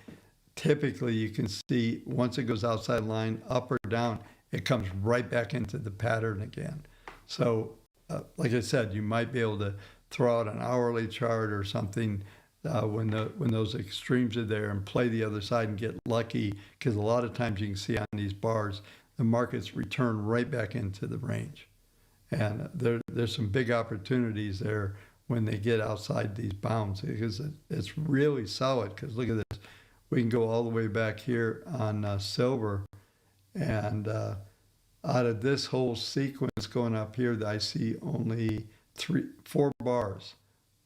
typically you can see once it goes outside line, up or down, it comes right back into the pattern again. So like I said, you might be able to throw out an hourly chart or something when those extremes are there and play the other side and get lucky, because a lot of times you can see on these bars, the markets return right back into the range. And there's some big opportunities there when they get outside these bounds, because it's really solid. Because look at this, we can go all the way back here on silver, and out of this whole sequence going up here, I see only 4 bars.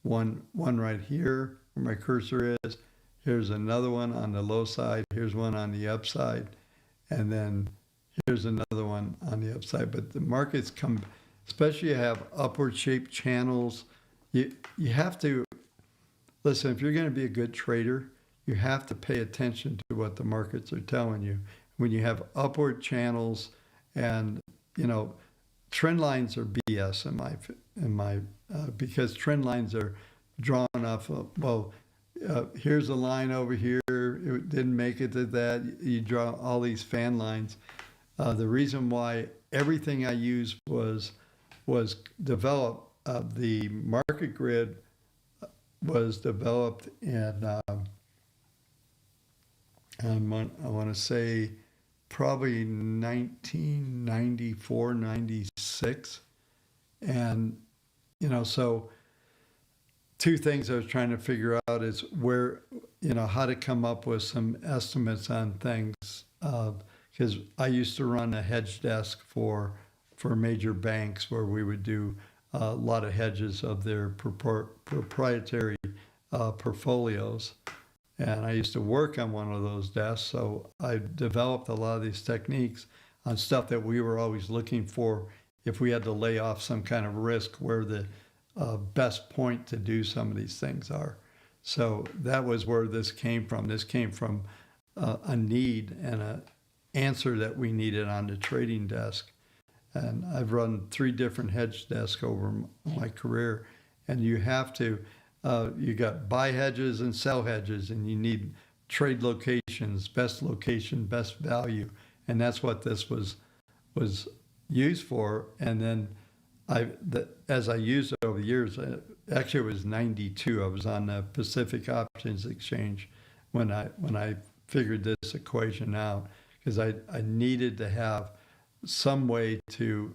One right here where my cursor is. Here's another one on the low side. Here's one on the upside, and then here's another one on the upside. But the markets come, especially you have upward shaped channels. You have to listen. If you're going to be a good trader, you have to pay attention to what the markets are telling you. When you have upward channels, and trend lines are BS in my because trend lines are drawn off of, here's a line over here, it didn't make it to that. You draw all these fan lines. The reason why everything I used was developed. The market grid was developed in I want to say probably 1994, 96. And, so 2 things I was trying to figure out is where, how to come up with some estimates on things. Because I used to run a hedge desk for major banks where we would do a lot of hedges of their proprietary portfolios. And I used to work on one of those desks, so I developed a lot of these techniques on stuff that we were always looking for if we had to lay off some kind of risk, where the best point to do some of these things are. So that was where this came from. This came from a need and an answer that we needed on the trading desk. And I've run 3 different hedge desks over my career, and you have to. You got buy hedges and sell hedges, and you need trade locations, best location, best value, and that's what this was used for. And then as I used it over the years, actually it was 92. I was on the Pacific Options Exchange when I figured this equation out, because I needed to have some way to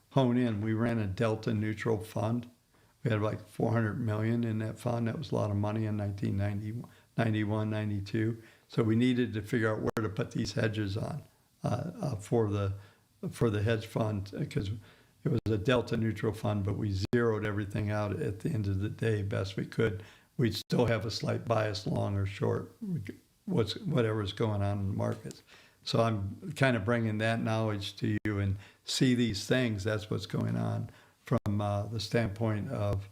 hone in. We ran a delta neutral fund. We had like 400 million in that fund. That was a lot of money in 1991, 92. So we needed to figure out where to put these hedges on for the hedge fund, because it was a delta neutral fund, but we zeroed everything out at the end of the day best we could. We'd still have a slight bias long or short, whatever's going on in the markets. So I'm kind of bringing that knowledge to you, and see these things. That's what's going on from the standpoint of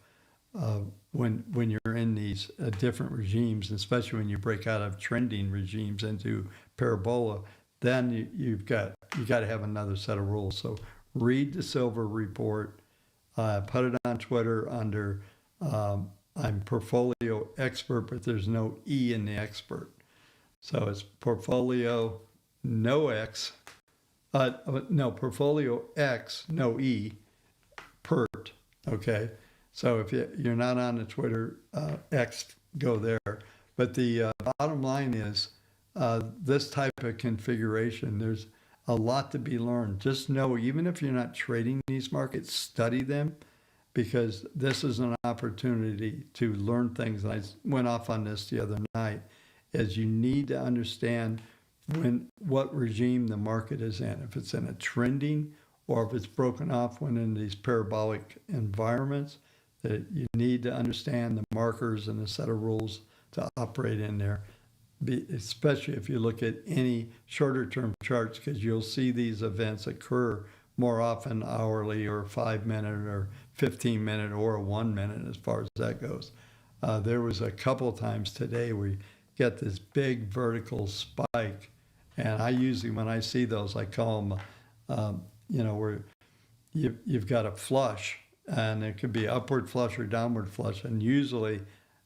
when you're in these different regimes, especially when you break out of trending regimes into parabola. then you got to have another set of rules. So read the silver report. Put it on Twitter under I'm portfolio expert, but there's no E in the expert. So it's portfolio no X, no portfolio X no E PERT. Okay, so if you're not on the Twitter X, go there. But the bottom line is this type of configuration. There's a lot to be learned. Just know, even if you're not trading these markets, study them, because this is an opportunity to learn things. And I went off on this the other night, is you need to understand what regime the market is in. If it's in a trending or if it's broken off when in these parabolic environments, that you need to understand the markers and the set of rules to operate in there. Especially if you look at any shorter term charts, because you'll see these events occur more often hourly or 5 minute or 15 minute or 1 minute as far as that goes. There was a couple of times today where you get this big vertical spike, and I usually, when I see those, I call them, where you've got a flush, and it could be upward flush or downward flush. And usually,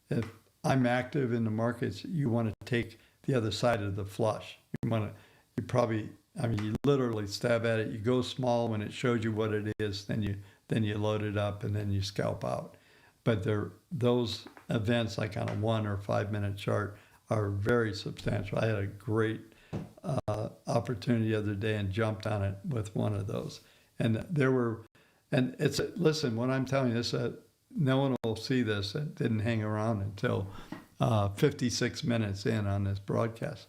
if I'm active in the markets, you want to take the other side of the flush. You literally stab at it. You go small when it shows you what it is, then you load it up, and then you scalp out. But those events, like on a 1 or 5 minute chart, are very substantial. I had a great opportunity the other day and jumped on it with one of those. And listen, what I'm telling you is that no one will see this. It didn't hang around until 56 minutes in on this broadcast.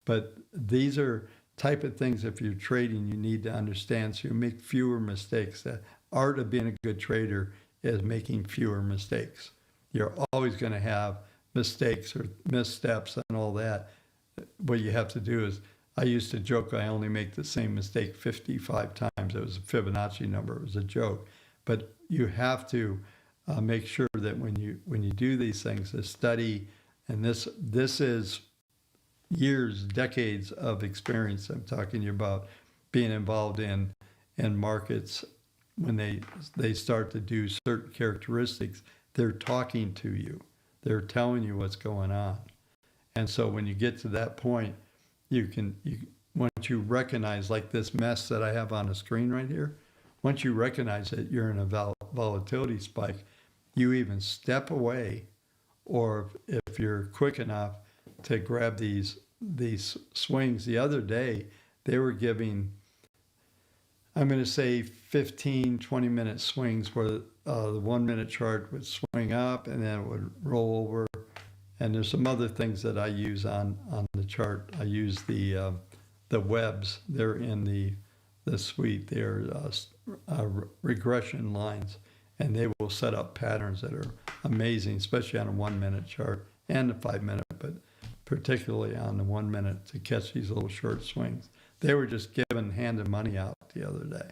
But these are type of things, if you're trading, you need to understand so you make fewer mistakes. The art of being a good trader is making fewer mistakes. You're always going to have mistakes or missteps and all that. What you have to do is, I used to joke I only make the same mistake 55 times. It was a Fibonacci number. It was a joke. But you have to make sure that when you do these things, to study, and this is years, decades of experience. I'm talking to you about being involved in markets. When they start to do certain characteristics, they're talking to you. They're telling you what's going on. And so when you get to that point, once you recognize, like this mess that I have on the screen right here, once you recognize that you're in a volatility spike, you even step away, or if you're quick enough to grab these swings. The other day, they were giving, I'm going to say 15, 20 minute swings where the 1 minute chart would swing up and then it would roll over. And there's some other things that I use on the chart. I use the webs. They're in the suite. They're regression lines, and they will set up patterns that are amazing, especially on a 1 minute chart and a 5 minute, but particularly on the 1 minute, to catch these little short swings. They were just handing money out the other day.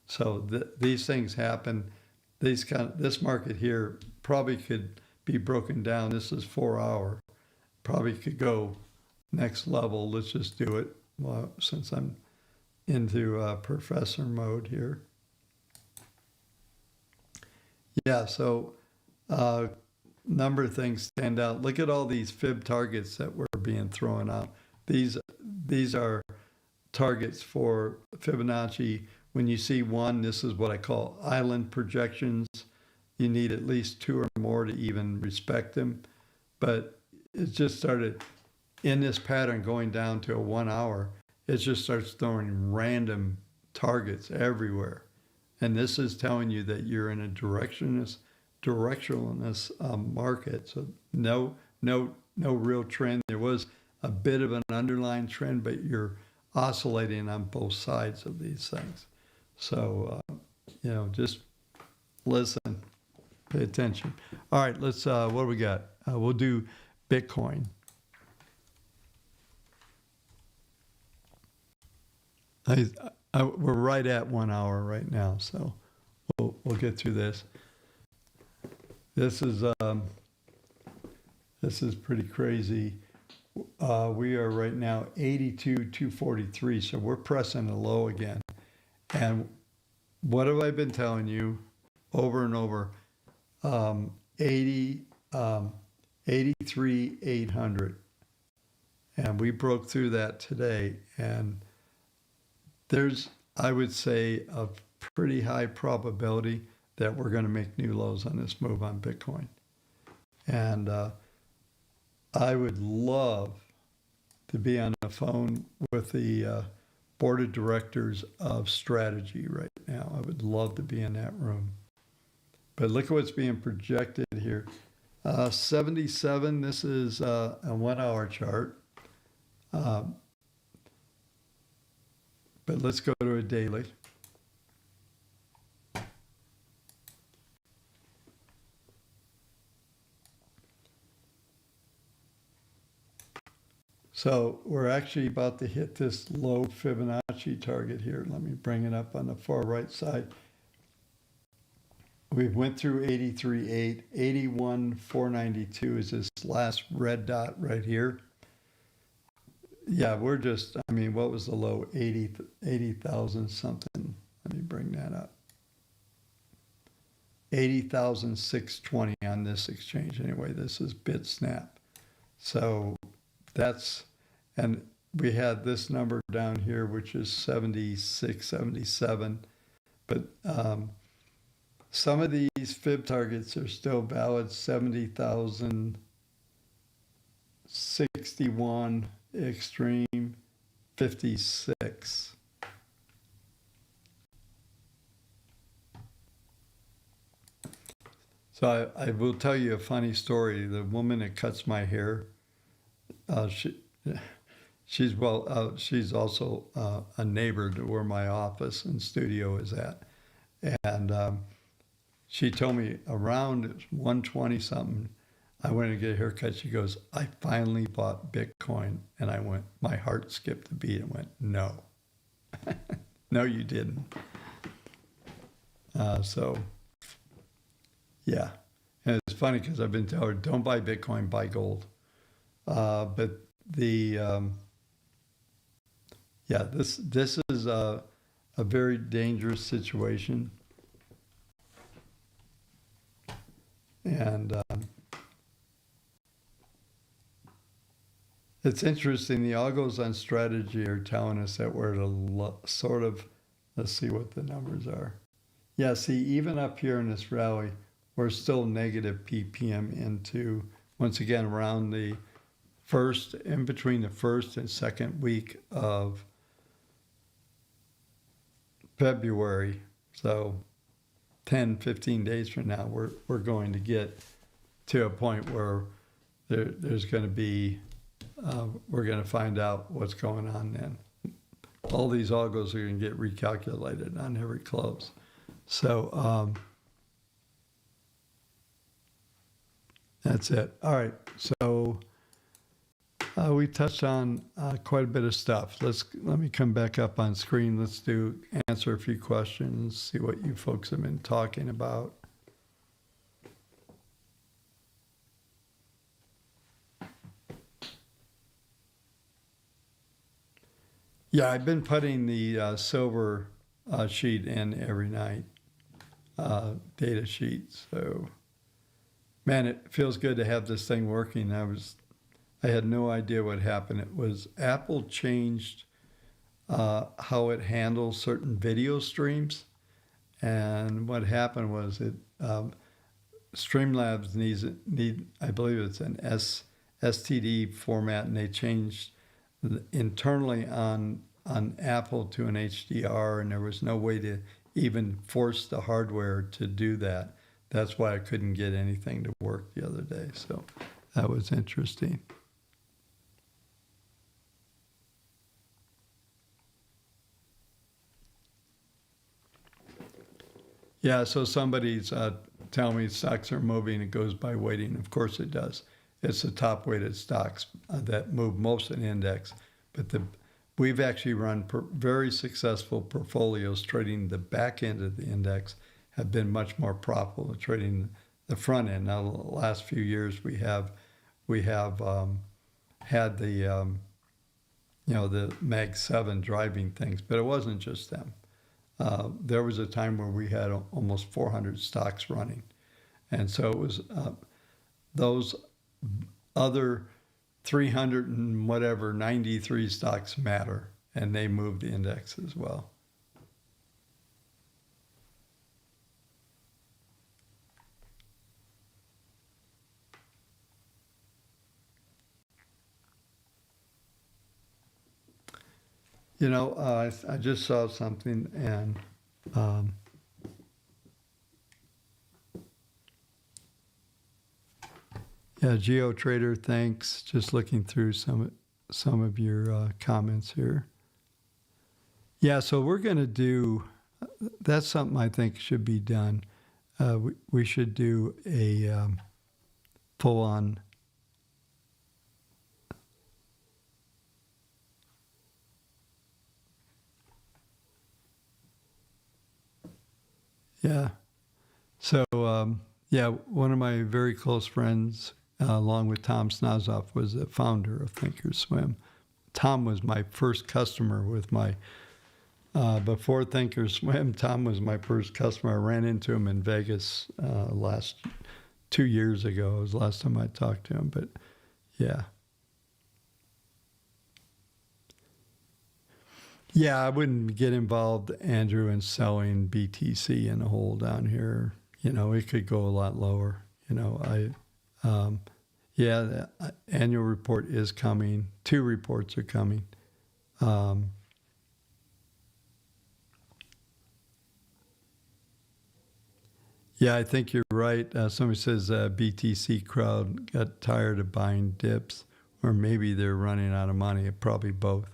So these things happen. This market here probably could be broken down. This is 4 hour. Probably could go next level. Let's just do it since I'm into professor mode here. Yeah, so number of things stand out. Look at all these fib targets that were being thrown out. These are targets for Fibonacci. When you see one, this is what I call island projections. You need at least 2 or more to even respect them. But it just started in this pattern going down to a 1 hour. It just starts throwing random targets everywhere. And this is telling you that you're in a directionless market. So no real trend. There was a bit of an underlying trend, but you're oscillating on both sides of these things. So, just listen, pay attention. All right, let's, what do we got? We'll do Bitcoin. We're right at 1 hour right now, so we'll get through this. This is pretty crazy. we are right now 82,243. So we're pressing a low again. And what have I been telling you over and over? 83,800. And we broke through that today. And there's, I would say, a pretty high probability that we're going to make new lows on this move on Bitcoin. And I would love to be on the phone with the board of directors of strategy right now. I would love to be in that room. But look at what's being projected here. 77, this is a 1 hour chart. But let's go to a daily. So we're actually about to hit this low Fibonacci target here. Let me bring it up on the far right side. We went through 83.8, 81,492 is this last red dot right here. Yeah, we're just, I mean, what was the low? 80,000 something. Let me bring that up. 80,620 on this exchange. Anyway, this is BitSnap. So that's, and we had this number down here, which is 76, 77. But some of these fib targets are still valid. 70,061 extreme, 56. So I will tell you a funny story. The woman that cuts my hair, she's also a neighbor to where my office and studio is at. And she told me around 120 something, I went to get a haircut. She goes, I finally bought Bitcoin. And I went, my heart skipped a beat and went, no. No, you didn't. So, yeah. And it's funny because I've been telling her, don't buy Bitcoin, buy gold. But the, yeah, this is a very dangerous situation. And it's interesting, the algos on strategy are telling us that we're at a sort of, let's see what the numbers are. Yeah, see, even up here in this rally, we're still negative ppm into, once again, around the first, in between the first and second week of February. So 10, 15 days from now, we're going to get to a point where there's going to be, we're going to find out what's going on then. All these algos are going to get recalculated on every close. So that's it. All right. So we touched on quite a bit of stuff. Let me come back up on screen. Let's answer a few questions, see what you folks have been talking about. Yeah, I've been putting the silver sheet in every night, data sheet. So, man, it feels good to have this thing working. I had no idea what happened. It was Apple changed how it handles certain video streams, and what happened was Streamlabs need I believe it's an STD format, and they changed internally on Apple to an HDR, and there was no way to even force the hardware to do that. That's why I couldn't get anything to work the other day. So that was interesting. Yeah, so somebody's telling me stocks are moving. It goes by weighting. Of course it does. It's the top weighted stocks that move most in the index. But we've actually run very successful portfolios trading the back end of the index, have been much more profitable trading the front end. Now, the last few years we have had the the Mag 7 driving things, but it wasn't just them. There was a time where we had almost 400 stocks running. And so it was those other 300 and whatever, 93 stocks matter, and they moved the index as well. I just saw something, and yeah, GeoTrader, thanks. Just looking through some of your comments here. Yeah, so we're going to do, that's something I think should be done. We should do a full-on yeah. So, yeah, one of my very close friends, along with Tom Snozoff, was the founder of Thinkorswim. Tom was my first customer with my, before Thinkorswim, Tom was my first customer. I ran into him in Vegas last 2 years ago. It was the last time I talked to him, but yeah. Yeah, I wouldn't get involved, Andrew, in selling BTC in a hole down here. It could go a lot lower. Yeah, the annual report is coming. 2 reports are coming. Yeah, I think you're right. Somebody says BTC crowd got tired of buying dips, or maybe they're running out of money. Probably both.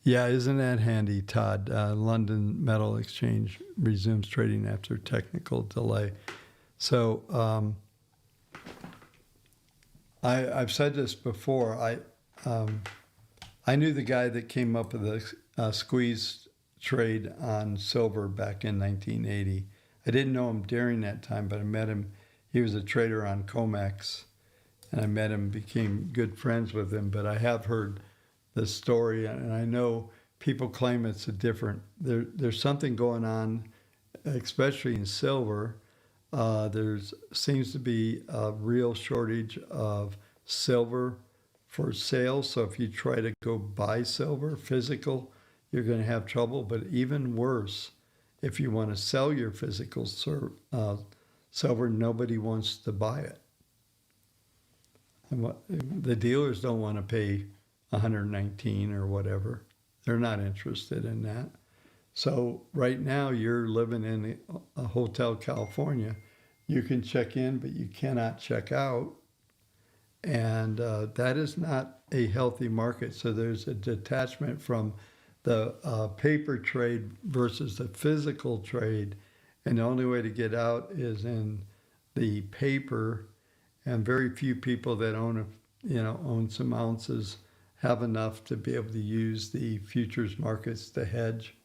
Yeah, isn't that handy, Todd? London Metal Exchange resumes trading after technical delay. So I've said this before. I knew the guy that came up with the squeeze trade on silver back in 1980. I didn't know him during that time, but I met him. He was a trader on COMEX, and I met him, became good friends with him. But I have heard the story, and I know people claim it's a different. There's something going on, especially in silver. There's seems to be a real shortage of silver for sale. So if you try to go buy silver physical, you're going to have trouble. But even worse, if you want to sell your physical silver, nobody wants to buy it. And the dealers don't want to pay 119 or whatever. They're not interested in that. So right now you're living in a Hotel California. You can check in, but you cannot check out. And that is not a healthy market. So there's a detachment from the paper trade versus the physical trade. And the only way to get out is in the paper. And very few people that own some ounces have enough to be able to use the futures markets to hedge,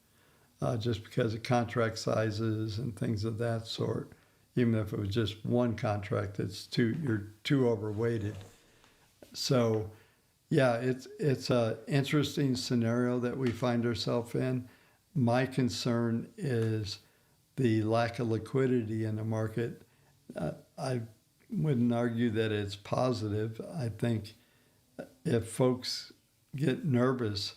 just because of contract sizes and things of that sort. Even if it was just one contract, you're too overweighted. So, yeah, it's an interesting scenario that we find ourselves in. My concern is the lack of liquidity in the market. I wouldn't argue that it's positive. I think if folks get nervous,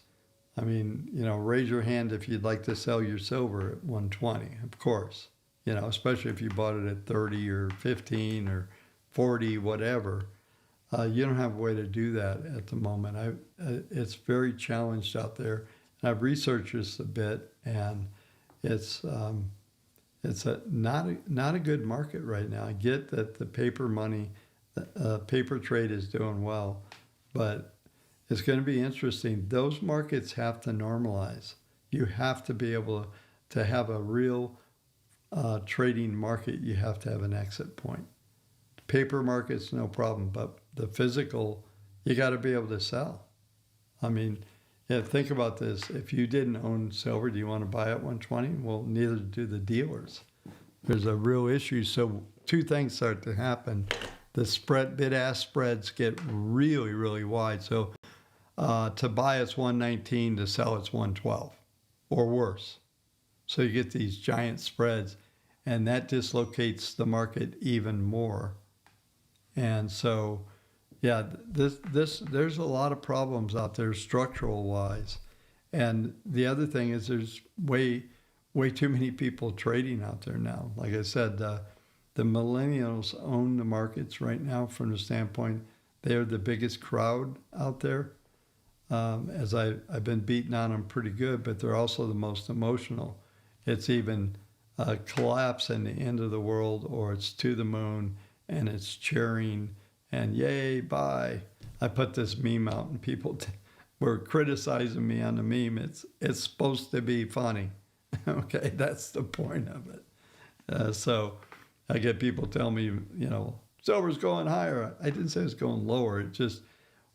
I mean, raise your hand if you'd like to sell your silver at 120, of course, especially if you bought it at 30 or 15 or 40, whatever. You don't have a way to do that at the moment. It's very challenged out there. And I've researched this a bit, and it's not a good market right now. I get that the paper money, paper trade is doing well, but it's going to be interesting. Those markets have to normalize. You have to be able to have a real trading market. You have to have an exit point. Paper markets, no problem, but the physical, you got to be able to sell. I mean, yeah, think about this. If you didn't own silver, do you want to buy at 120? Well, neither do the dealers. There's a real issue. So two things start to happen. The bid-ask spreads get really, really wide. So to buy it's 119, to sell it's 112 or worse. So you get these giant spreads, and that dislocates the market even more. And so, yeah, there's a lot of problems out there structural wise. And the other thing is there's way too many people trading out there now. Like I said, the millennials own the markets right now from the standpoint they're the biggest crowd out there. As I've been beating on them pretty good, but they're also the most emotional. It's even a collapse in the end of the world, or it's to the moon, and it's cheering and yay, bye. I put this meme out, and people were criticizing me on the meme. It's supposed to be funny. Okay, that's the point of it. So I get people tell me, silver's going higher. I didn't say it's going lower. It just,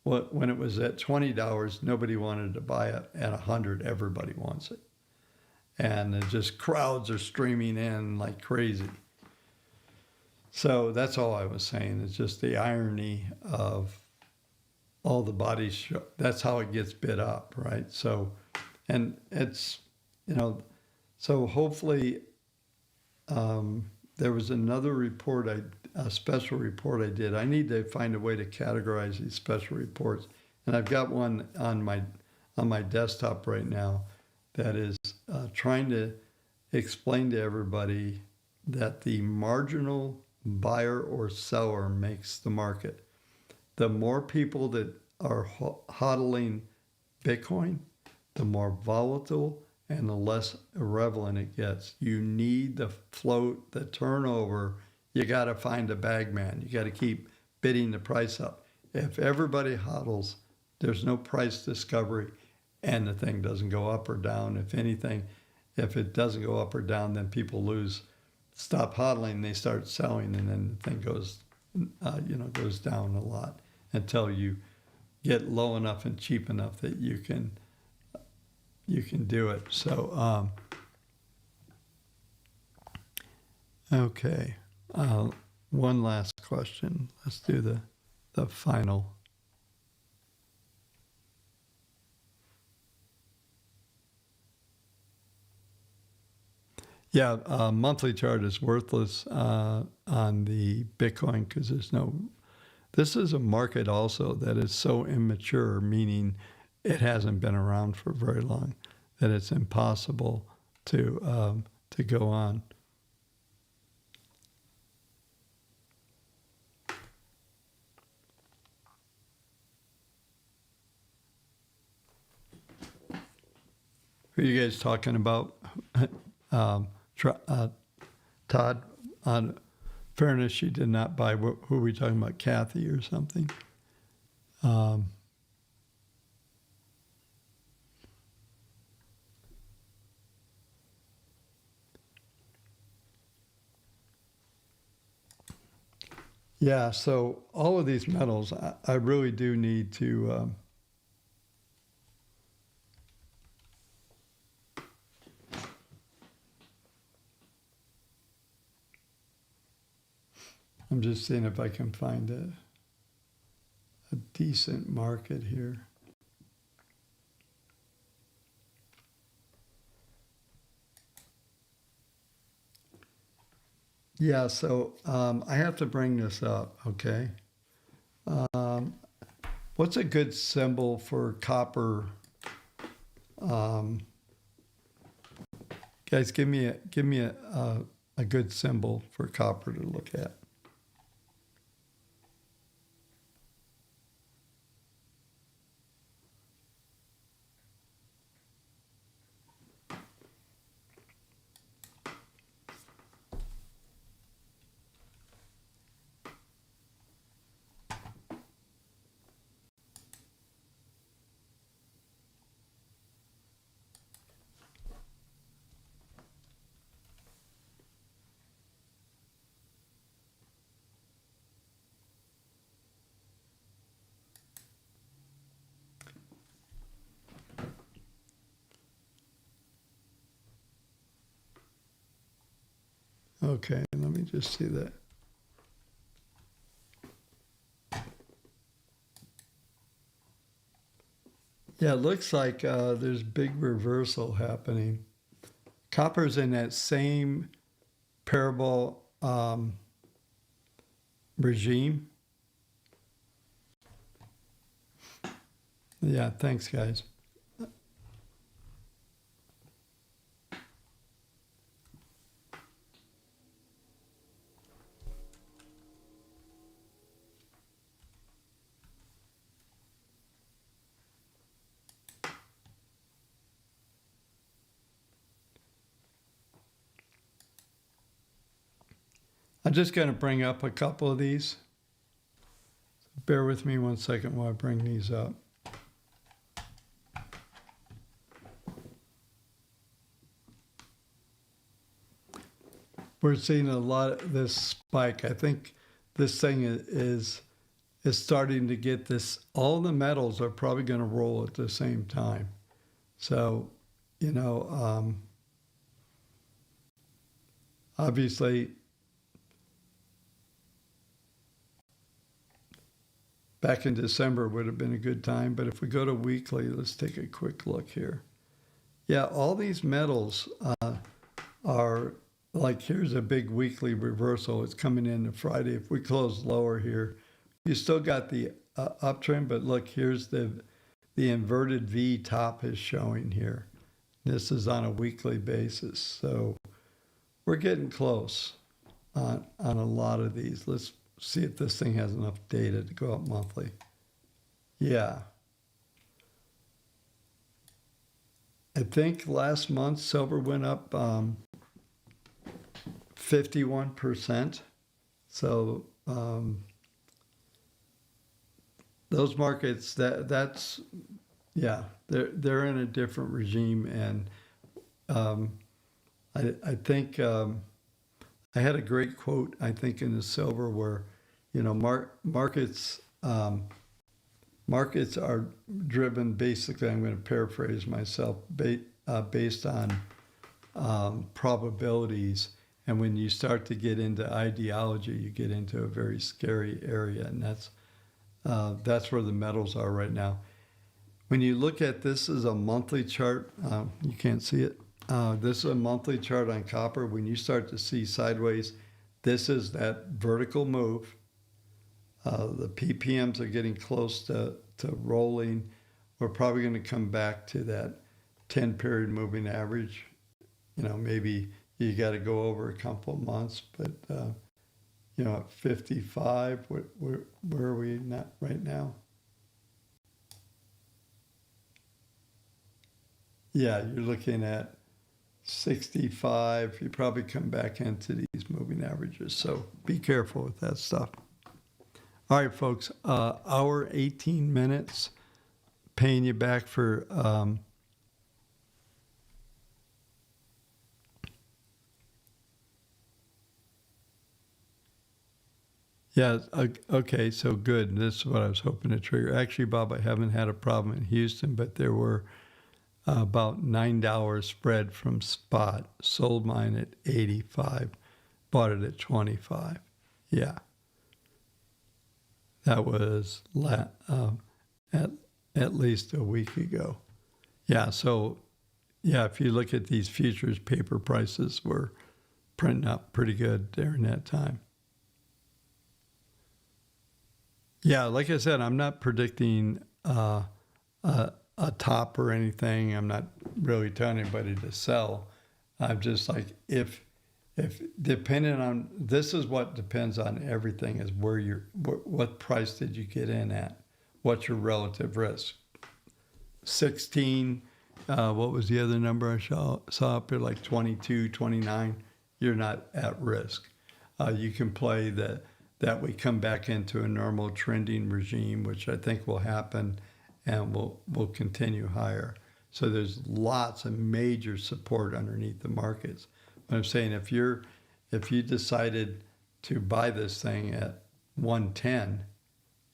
when it was at $20, nobody wanted to buy it. At 100, everybody wants it. And it just crowds are streaming in like crazy. So that's all I was saying. It's just the irony of all the bodies. That's how it gets bid up, right? So, and it's, so hopefully there was another report, a special report I did. I need to find a way to categorize these special reports. And I've got one on my desktop right now that is trying to explain to everybody that the marginal buyer or seller makes the market. The more people that are hodling Bitcoin, the more volatile and the less irrelevant it gets. You need the float, the turnover. You got to find a bag man. You got to keep bidding the price up. If everybody hodls, there's no price discovery, and the thing doesn't go up or down. If anything, if it doesn't go up or down, then people stop hodling, they start selling, and then the thing goes down a lot until you get low enough and cheap enough that you can do it. So, okay. One last question. Let's do the final. Yeah, monthly chart is worthless on the Bitcoin because this is a market also that is so immature, meaning it hasn't been around for very long, that it's impossible to go on. Who are you guys talking about? Todd, on fairness, she did not buy. Who are we talking about? Kathy or something? Yeah, so all of these metals, I really do need to I'm just seeing if I can find a decent market here. Yeah, so I have to bring this up, okay? What's a good symbol for copper? Guys, give me a good symbol for copper to look at. Okay, let me just see that. Yeah, it looks like there's big reversal happening. Copper's in that same parable regime. Yeah, thanks, guys. I'm just going to bring up a couple of these. Bear with me 1 second while I bring these up. We're seeing a lot of this spike. I think this thing is starting to get this. All the metals are probably going to roll at the same time. So, you know, obviously, back in December would have been a good time. But if we go to weekly, let's take a quick look here. Yeah, all these metals are like, here's a big weekly reversal. It's coming in Friday. If we close lower here, you still got the uptrend, but look, here's the inverted V top is showing here. This is on a weekly basis. So we're getting close on a lot of these. Let's see if this thing has enough data to go up monthly. Yeah. I think last month silver went up 51%. So those markets, that's yeah, they're in a different regime, and I think I had a great quote, I think, in the silver where, you know, markets are driven basically. I'm going to paraphrase myself, based on probabilities. And when you start to get into ideology, you get into a very scary area, and that's where the metals are right now. When you look at this as a monthly chart, you can't see it. This is a monthly chart on copper. When you start to see sideways, this is that vertical move. The PPMs are getting close to rolling. We're probably going to come back to that 10-period moving average. You know, maybe you got to go over a couple of months, but you know, at 55, where are we not right now? Yeah, you're looking at 65. You probably come back into these moving averages. So be careful with that stuff. All right, folks, hour 18 minutes, paying you back for yeah, okay, so good. This is what I was hoping to trigger. Actually, Bob, I haven't had a problem in Houston, but there were about $9 spread from spot. Sold mine at 85, bought it at 25. Yeah, that was at least a week ago. Yeah, so yeah, if you look at these futures, paper prices were printing up pretty good during that time. Yeah, like I said, I'm not predicting a top or anything. I'm not really telling anybody to sell. I'm just like, if depending on, this is what depends on everything, is what price did you get in at? What's your relative risk? 16, what was the other number I saw up there, like 22, 29? You're not at risk. You can play that we come back into a normal trending regime, which I think will happen, and will continue higher. So there's lots of major support underneath the markets. But I'm saying, if you decided to buy this thing at 110,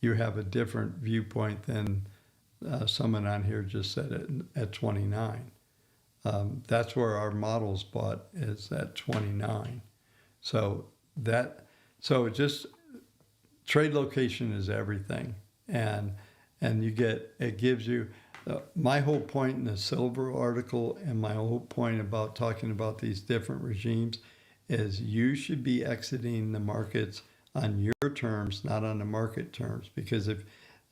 you have a different viewpoint than someone on here just said it at 29. That's where our models bought, is at 29. So just trade location is everything, and it gives you. My whole point in the silver article and my whole point about talking about these different regimes is you should be exiting the markets on your terms, not on the market terms. Because if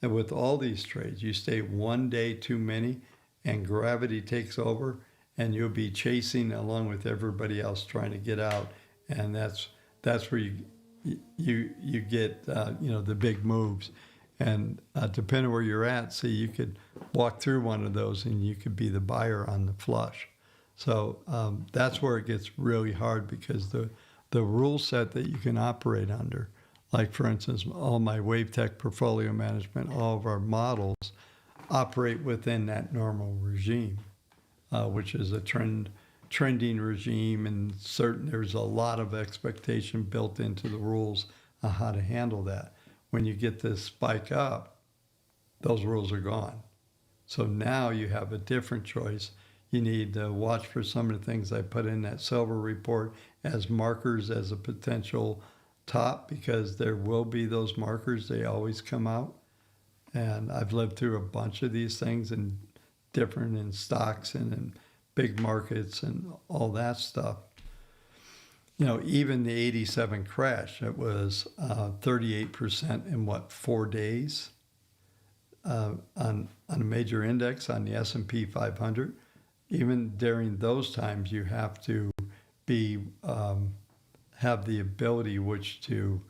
with all these trades, you stay one day too many and gravity takes over and you'll be chasing along with everybody else trying to get out. And that's where you get the big moves. And depending where you're at, see, you could walk through one of those and you could be the buyer on the flush. So that's where it gets really hard because the rule set that you can operate under, like for instance, all my WaveTech portfolio management, all of our models operate within that normal regime, which is a trending regime, and there's a lot of expectation built into the rules on how to handle that. When you get this spike up, those rules are gone. So now you have a different choice. You need to watch for some of the things I put in that silver report as markers as a potential top, because there will be those markers. They always come out. And I've lived through a bunch of these things and different in stocks and in big markets and all that stuff. Even the 87 crash, it was 38% in 4 days on a major index on the S&P 500. Even during those times, you have to be have the ability which to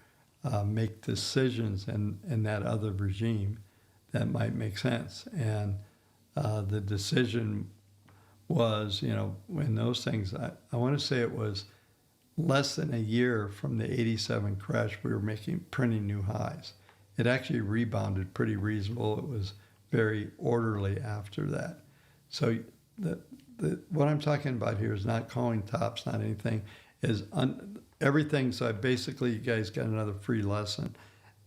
make decisions in that other regime that might make sense. And the decision was, when those things, I want to say it was less than a year from the 87 crash, we were printing new highs. It actually rebounded pretty reasonable. It was very orderly after that. So what I'm talking about here is not calling tops, not anything, is everything. So basically, you guys got another free lesson.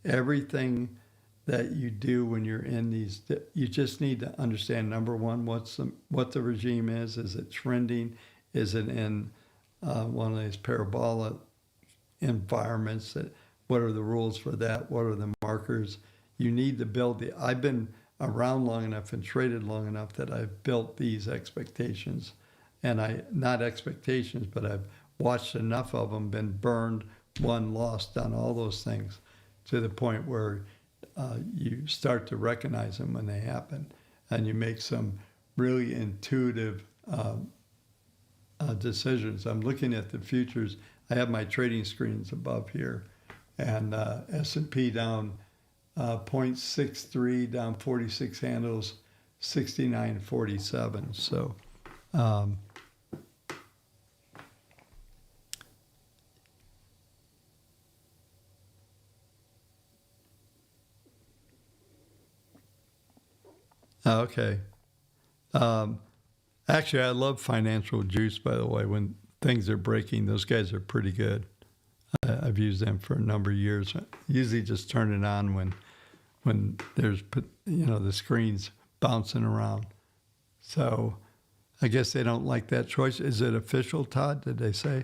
Everything that you do when you're in these, you just need to understand, number one, what the regime is. Is it trending? Is it in one of these parabola environments? What are the rules for that? What are the markers? You need to build I've been around long enough and traded long enough that I've built these expectations. And not expectations, but I've watched enough of them, been burned, won, lost, done all those things to the point where you start to recognize them when they happen. And you make some really intuitive decisions. I'm looking at the futures. I have my trading screens above here, and S&P down 0.63, down 46 handles, 69.47. So okay. Actually, I love Financial Juice, by the way. When things are breaking, those guys are pretty good. I've used them for a number of years. Usually just turn it on when there's, the screen's bouncing around. So I guess they don't like that choice. Is it official, Todd, did they say?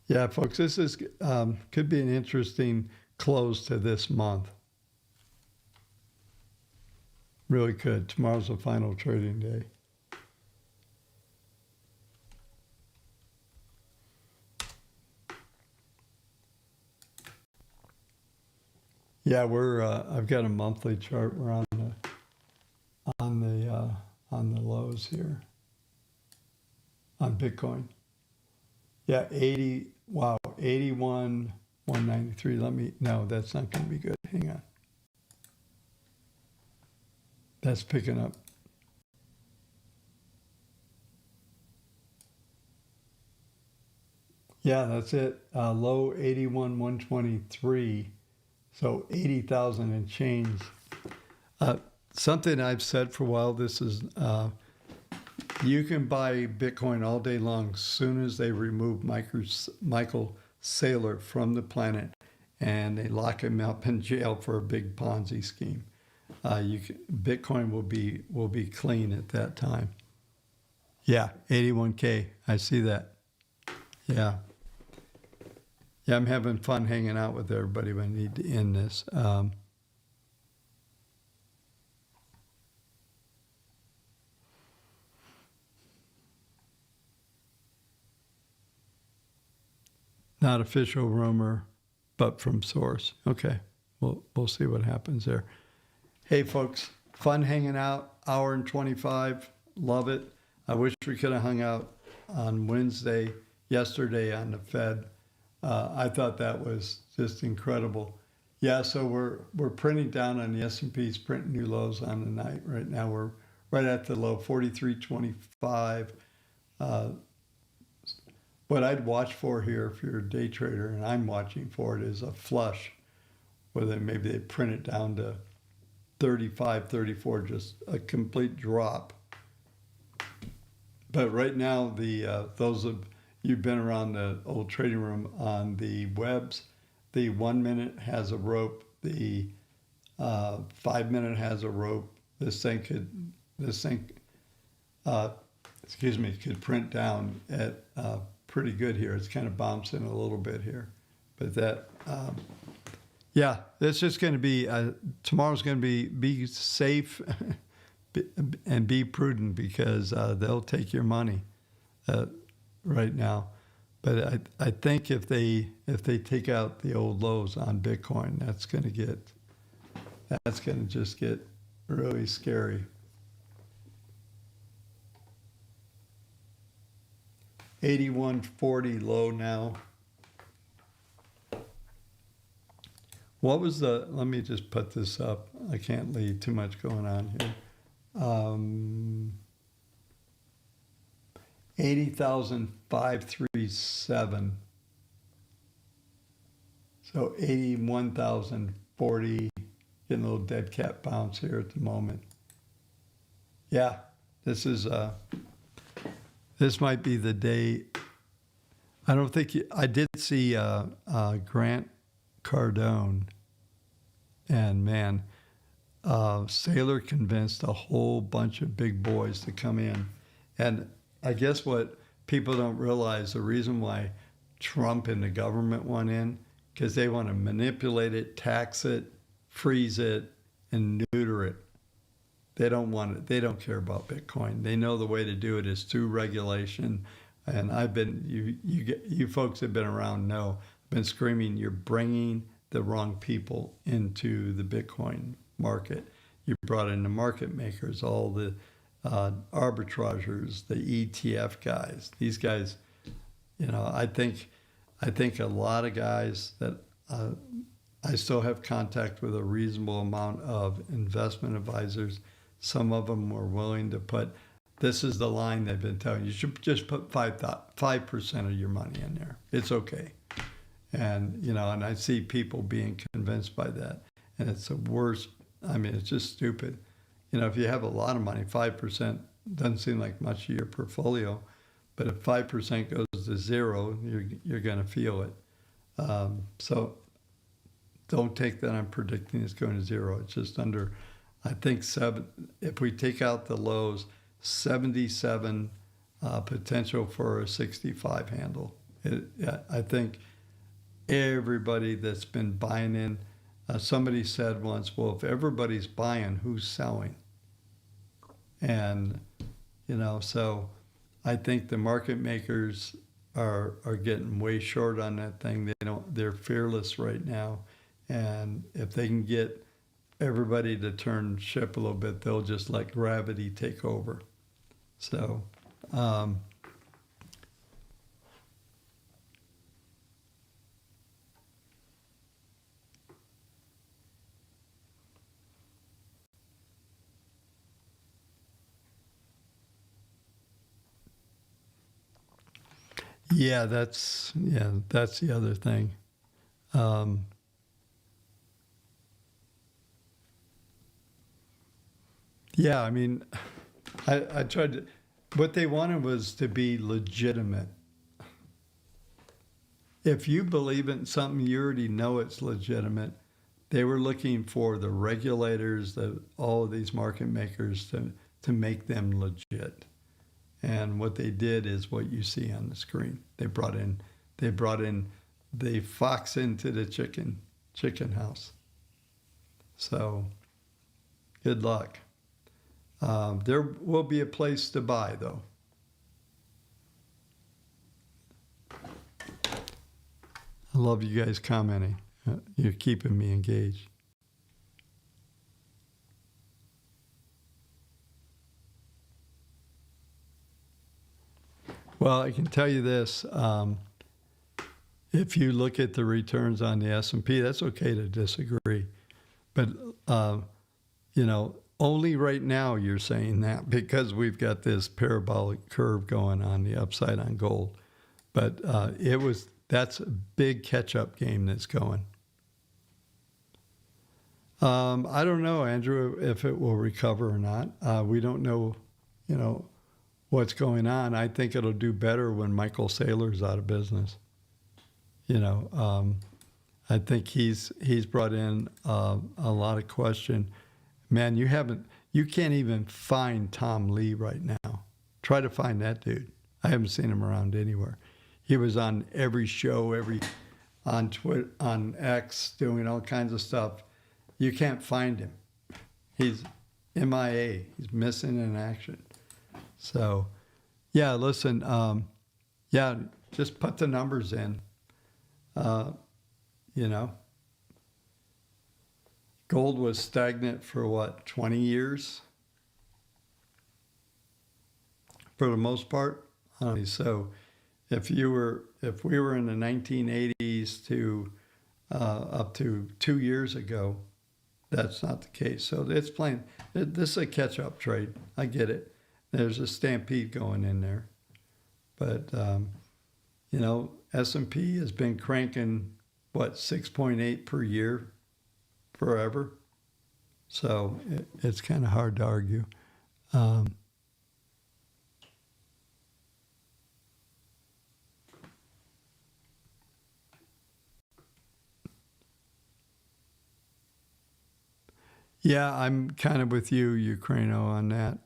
Yeah, folks, this is could be an interesting close to this month. Really could. Tomorrow's the final trading day. Yeah, I've got a monthly chart. We're on the lows here on Bitcoin. Yeah, 81, 193. No, that's not going to be good. Hang on. That's picking up. Yeah, that's it. Low 81, 123. So 80,000 and change. Something I've said for a while, this is, you can buy Bitcoin all day long as soon as they remove Michael Saylor from the planet and they lock him up in jail for a big Ponzi scheme. Bitcoin will be clean at that time. Yeah, 81K. I see that. Yeah. Yeah, I'm having fun hanging out with everybody, but I need to end this. Not official rumor, but from source. Okay, we'll see what happens there. Hey, folks, fun hanging out. Hour and 25. Love it. I wish we could have hung out on yesterday on the Fed. I thought that was just incredible. Yeah, so we're printing down on the S&P's printing new lows on the night. Right now we're right at the low, 43.25. What I'd watch for here, if you're a day trader, and I'm watching for it, is a flush, where maybe they print it down to 35, 34, just a complete drop. But right now, those of you've been around the old trading room on the webs, the 1 minute has a rope, the 5 minute has a rope. This thing could print down at pretty good here. It's kind of bouncing a little bit here, but yeah, it's just going to be tomorrow's going to be safe and be prudent, because they'll take your money right now. But I think if they take out the old lows on Bitcoin, that's going to just get really scary. 81.40 low now. What was let me just put this up. I can't leave too much going on here. 80,537. So 81,040, getting a little dead cat bounce here at the moment. Yeah, this might be the day. I don't think I did see Grant Cardone, and man, Saylor convinced a whole bunch of big boys to come in. And I guess what people don't realize, the reason why Trump and the government went in, because they want to manipulate it, tax it, freeze it, and neuter it. They don't want it. They don't care about Bitcoin. They know the way to do it is through regulation. And you folks have been around know, I've been screaming, you're bringing the wrong people into the Bitcoin market. You brought in the market makers, all the arbitrageurs, the ETF guys. These guys, I think a lot of guys that I still have contact with, a reasonable amount of investment advisors. Some of them were willing to put, this is the line they've been telling you, should just put 5% of your money in there. It's okay. And, and I see people being convinced by that. And it's the worst. I mean, it's just stupid. If you have a lot of money, 5% doesn't seem like much of your portfolio. But if 5% goes to zero, you're going to feel it. So don't take that I'm predicting it's going to zero. It's just under, I think, if we take out the lows, 77 potential for a 65 handle. I think everybody that's been buying in, somebody said once, well, if everybody's buying, who's selling? And, so I think the market makers are getting way short on that thing. They're fearless right now. And if they can get everybody to turn ship a little bit, they'll just let gravity take over. So, that's the other thing. I mean, I tried to, what they wanted was to be legitimate. If you believe in something, you already know it's legitimate. they were looking for the regulators, all of these market makers to make them legit. And what they did is what you see on the screen. They brought in the fox into the chicken house. So good luck. There will be a place to buy, though. I love you guys commenting. You're keeping me engaged. Well, I can tell you this. If you look at the returns on the S&P, that's okay to disagree. But, only right now you're saying that because we've got this parabolic curve going on the upside on gold. But that's a big catch-up game that's going. I don't know, Andrew, if it will recover or not. We don't know, what's going on. I think it'll do better when Michael Saylor's out of business. I think he's brought in a lot of question. Man, you can't even find Tom Lee right now. Try to find that dude. I haven't seen him around anywhere. He was on every show, on Twitter, on X, doing all kinds of stuff. You can't find him. He's MIA. He's missing in action. So, yeah, listen, just put the numbers in. Gold was stagnant for 20 years? For the most part. So if we were in the 1980s to up to 2 years ago, that's not the case. So it's playing. This is a catch-up trade. I get it. There's a stampede going in there, but S&P has been cranking 6.8 per year forever. So it's kind of hard to argue. Yeah, I'm kind of with you, Ukraino, on that.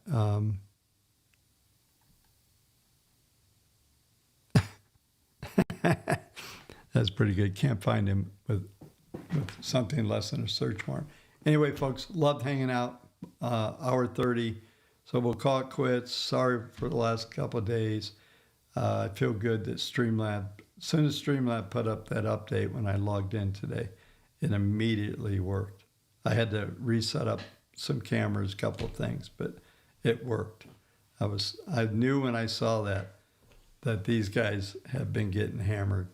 That's pretty good. Can't find him with something less than a search warrant. Anyway, folks, loved hanging out. Hour 30. So we'll call it quits. Sorry for the last couple of days. I feel good that Streamlab, as soon as Streamlab put up that update when I logged in today, it immediately worked. I had to reset up some cameras, a couple of things, but it worked. I knew when I saw that these guys have been getting hammered.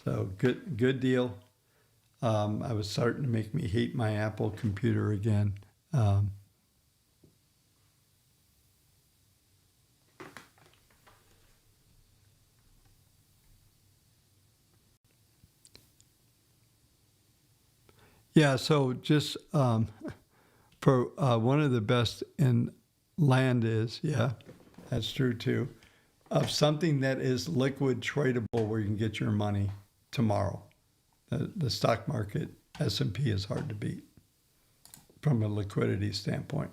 So good deal. I was starting to make me hate my Apple computer again. Yeah, so just for one of the best in land is, yeah, that's true too, of something that is liquid tradable where you can get your money tomorrow. The stock market, S&P, is hard to beat from a liquidity standpoint.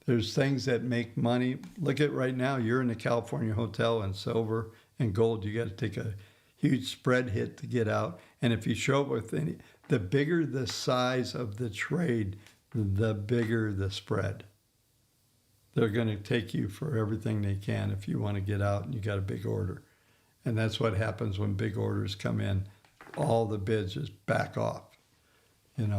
There's things that make money. Look at right now, you're in a California hotel and silver and gold, you got to take a huge spread hit to get out. And if you show up with the bigger the size of the trade, the bigger the spread. They're going to take you for everything they can if you want to get out and you got a big order. And that's what happens when big orders come in. All the bids just back off.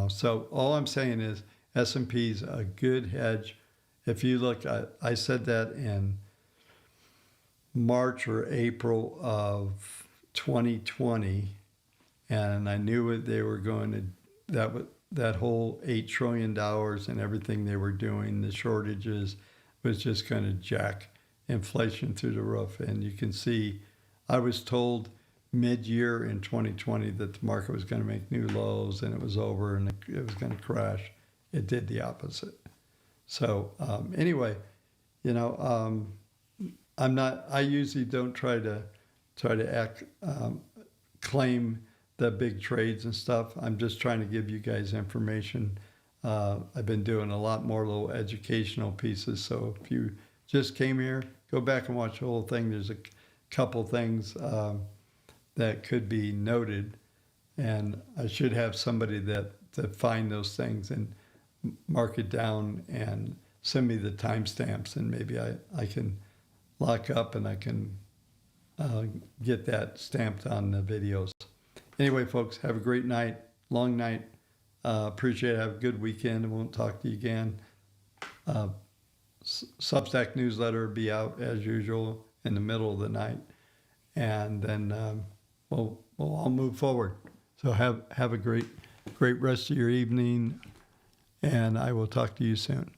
So all I'm saying is S&P's a good hedge. If you look, I said that in March or April of 2020, and I knew they were going to, that whole $8 trillion and everything they were doing, the shortages, was just going to jack inflation through the roof. And you can see, I was told mid-year in 2020 that the market was going to make new lows and it was over and it was going to crash. It did the opposite. So anyway, I usually don't try to claim the big trades and stuff. I'm just trying to give you guys information. I've been doing a lot more little educational pieces. So if you just came here, go back and watch the whole thing. There's a couple things that could be noted, and I should have somebody that find those things and mark it down and send me the timestamps, and maybe I can lock up and I can get that stamped on the videos. Anyway, folks, have a great night, long night. Appreciate it. Have a good weekend. I won't talk to you again. Substack newsletter will be out as usual in the middle of the night, and then we'll all move forward. So have a great rest of your evening, and I will talk to you soon.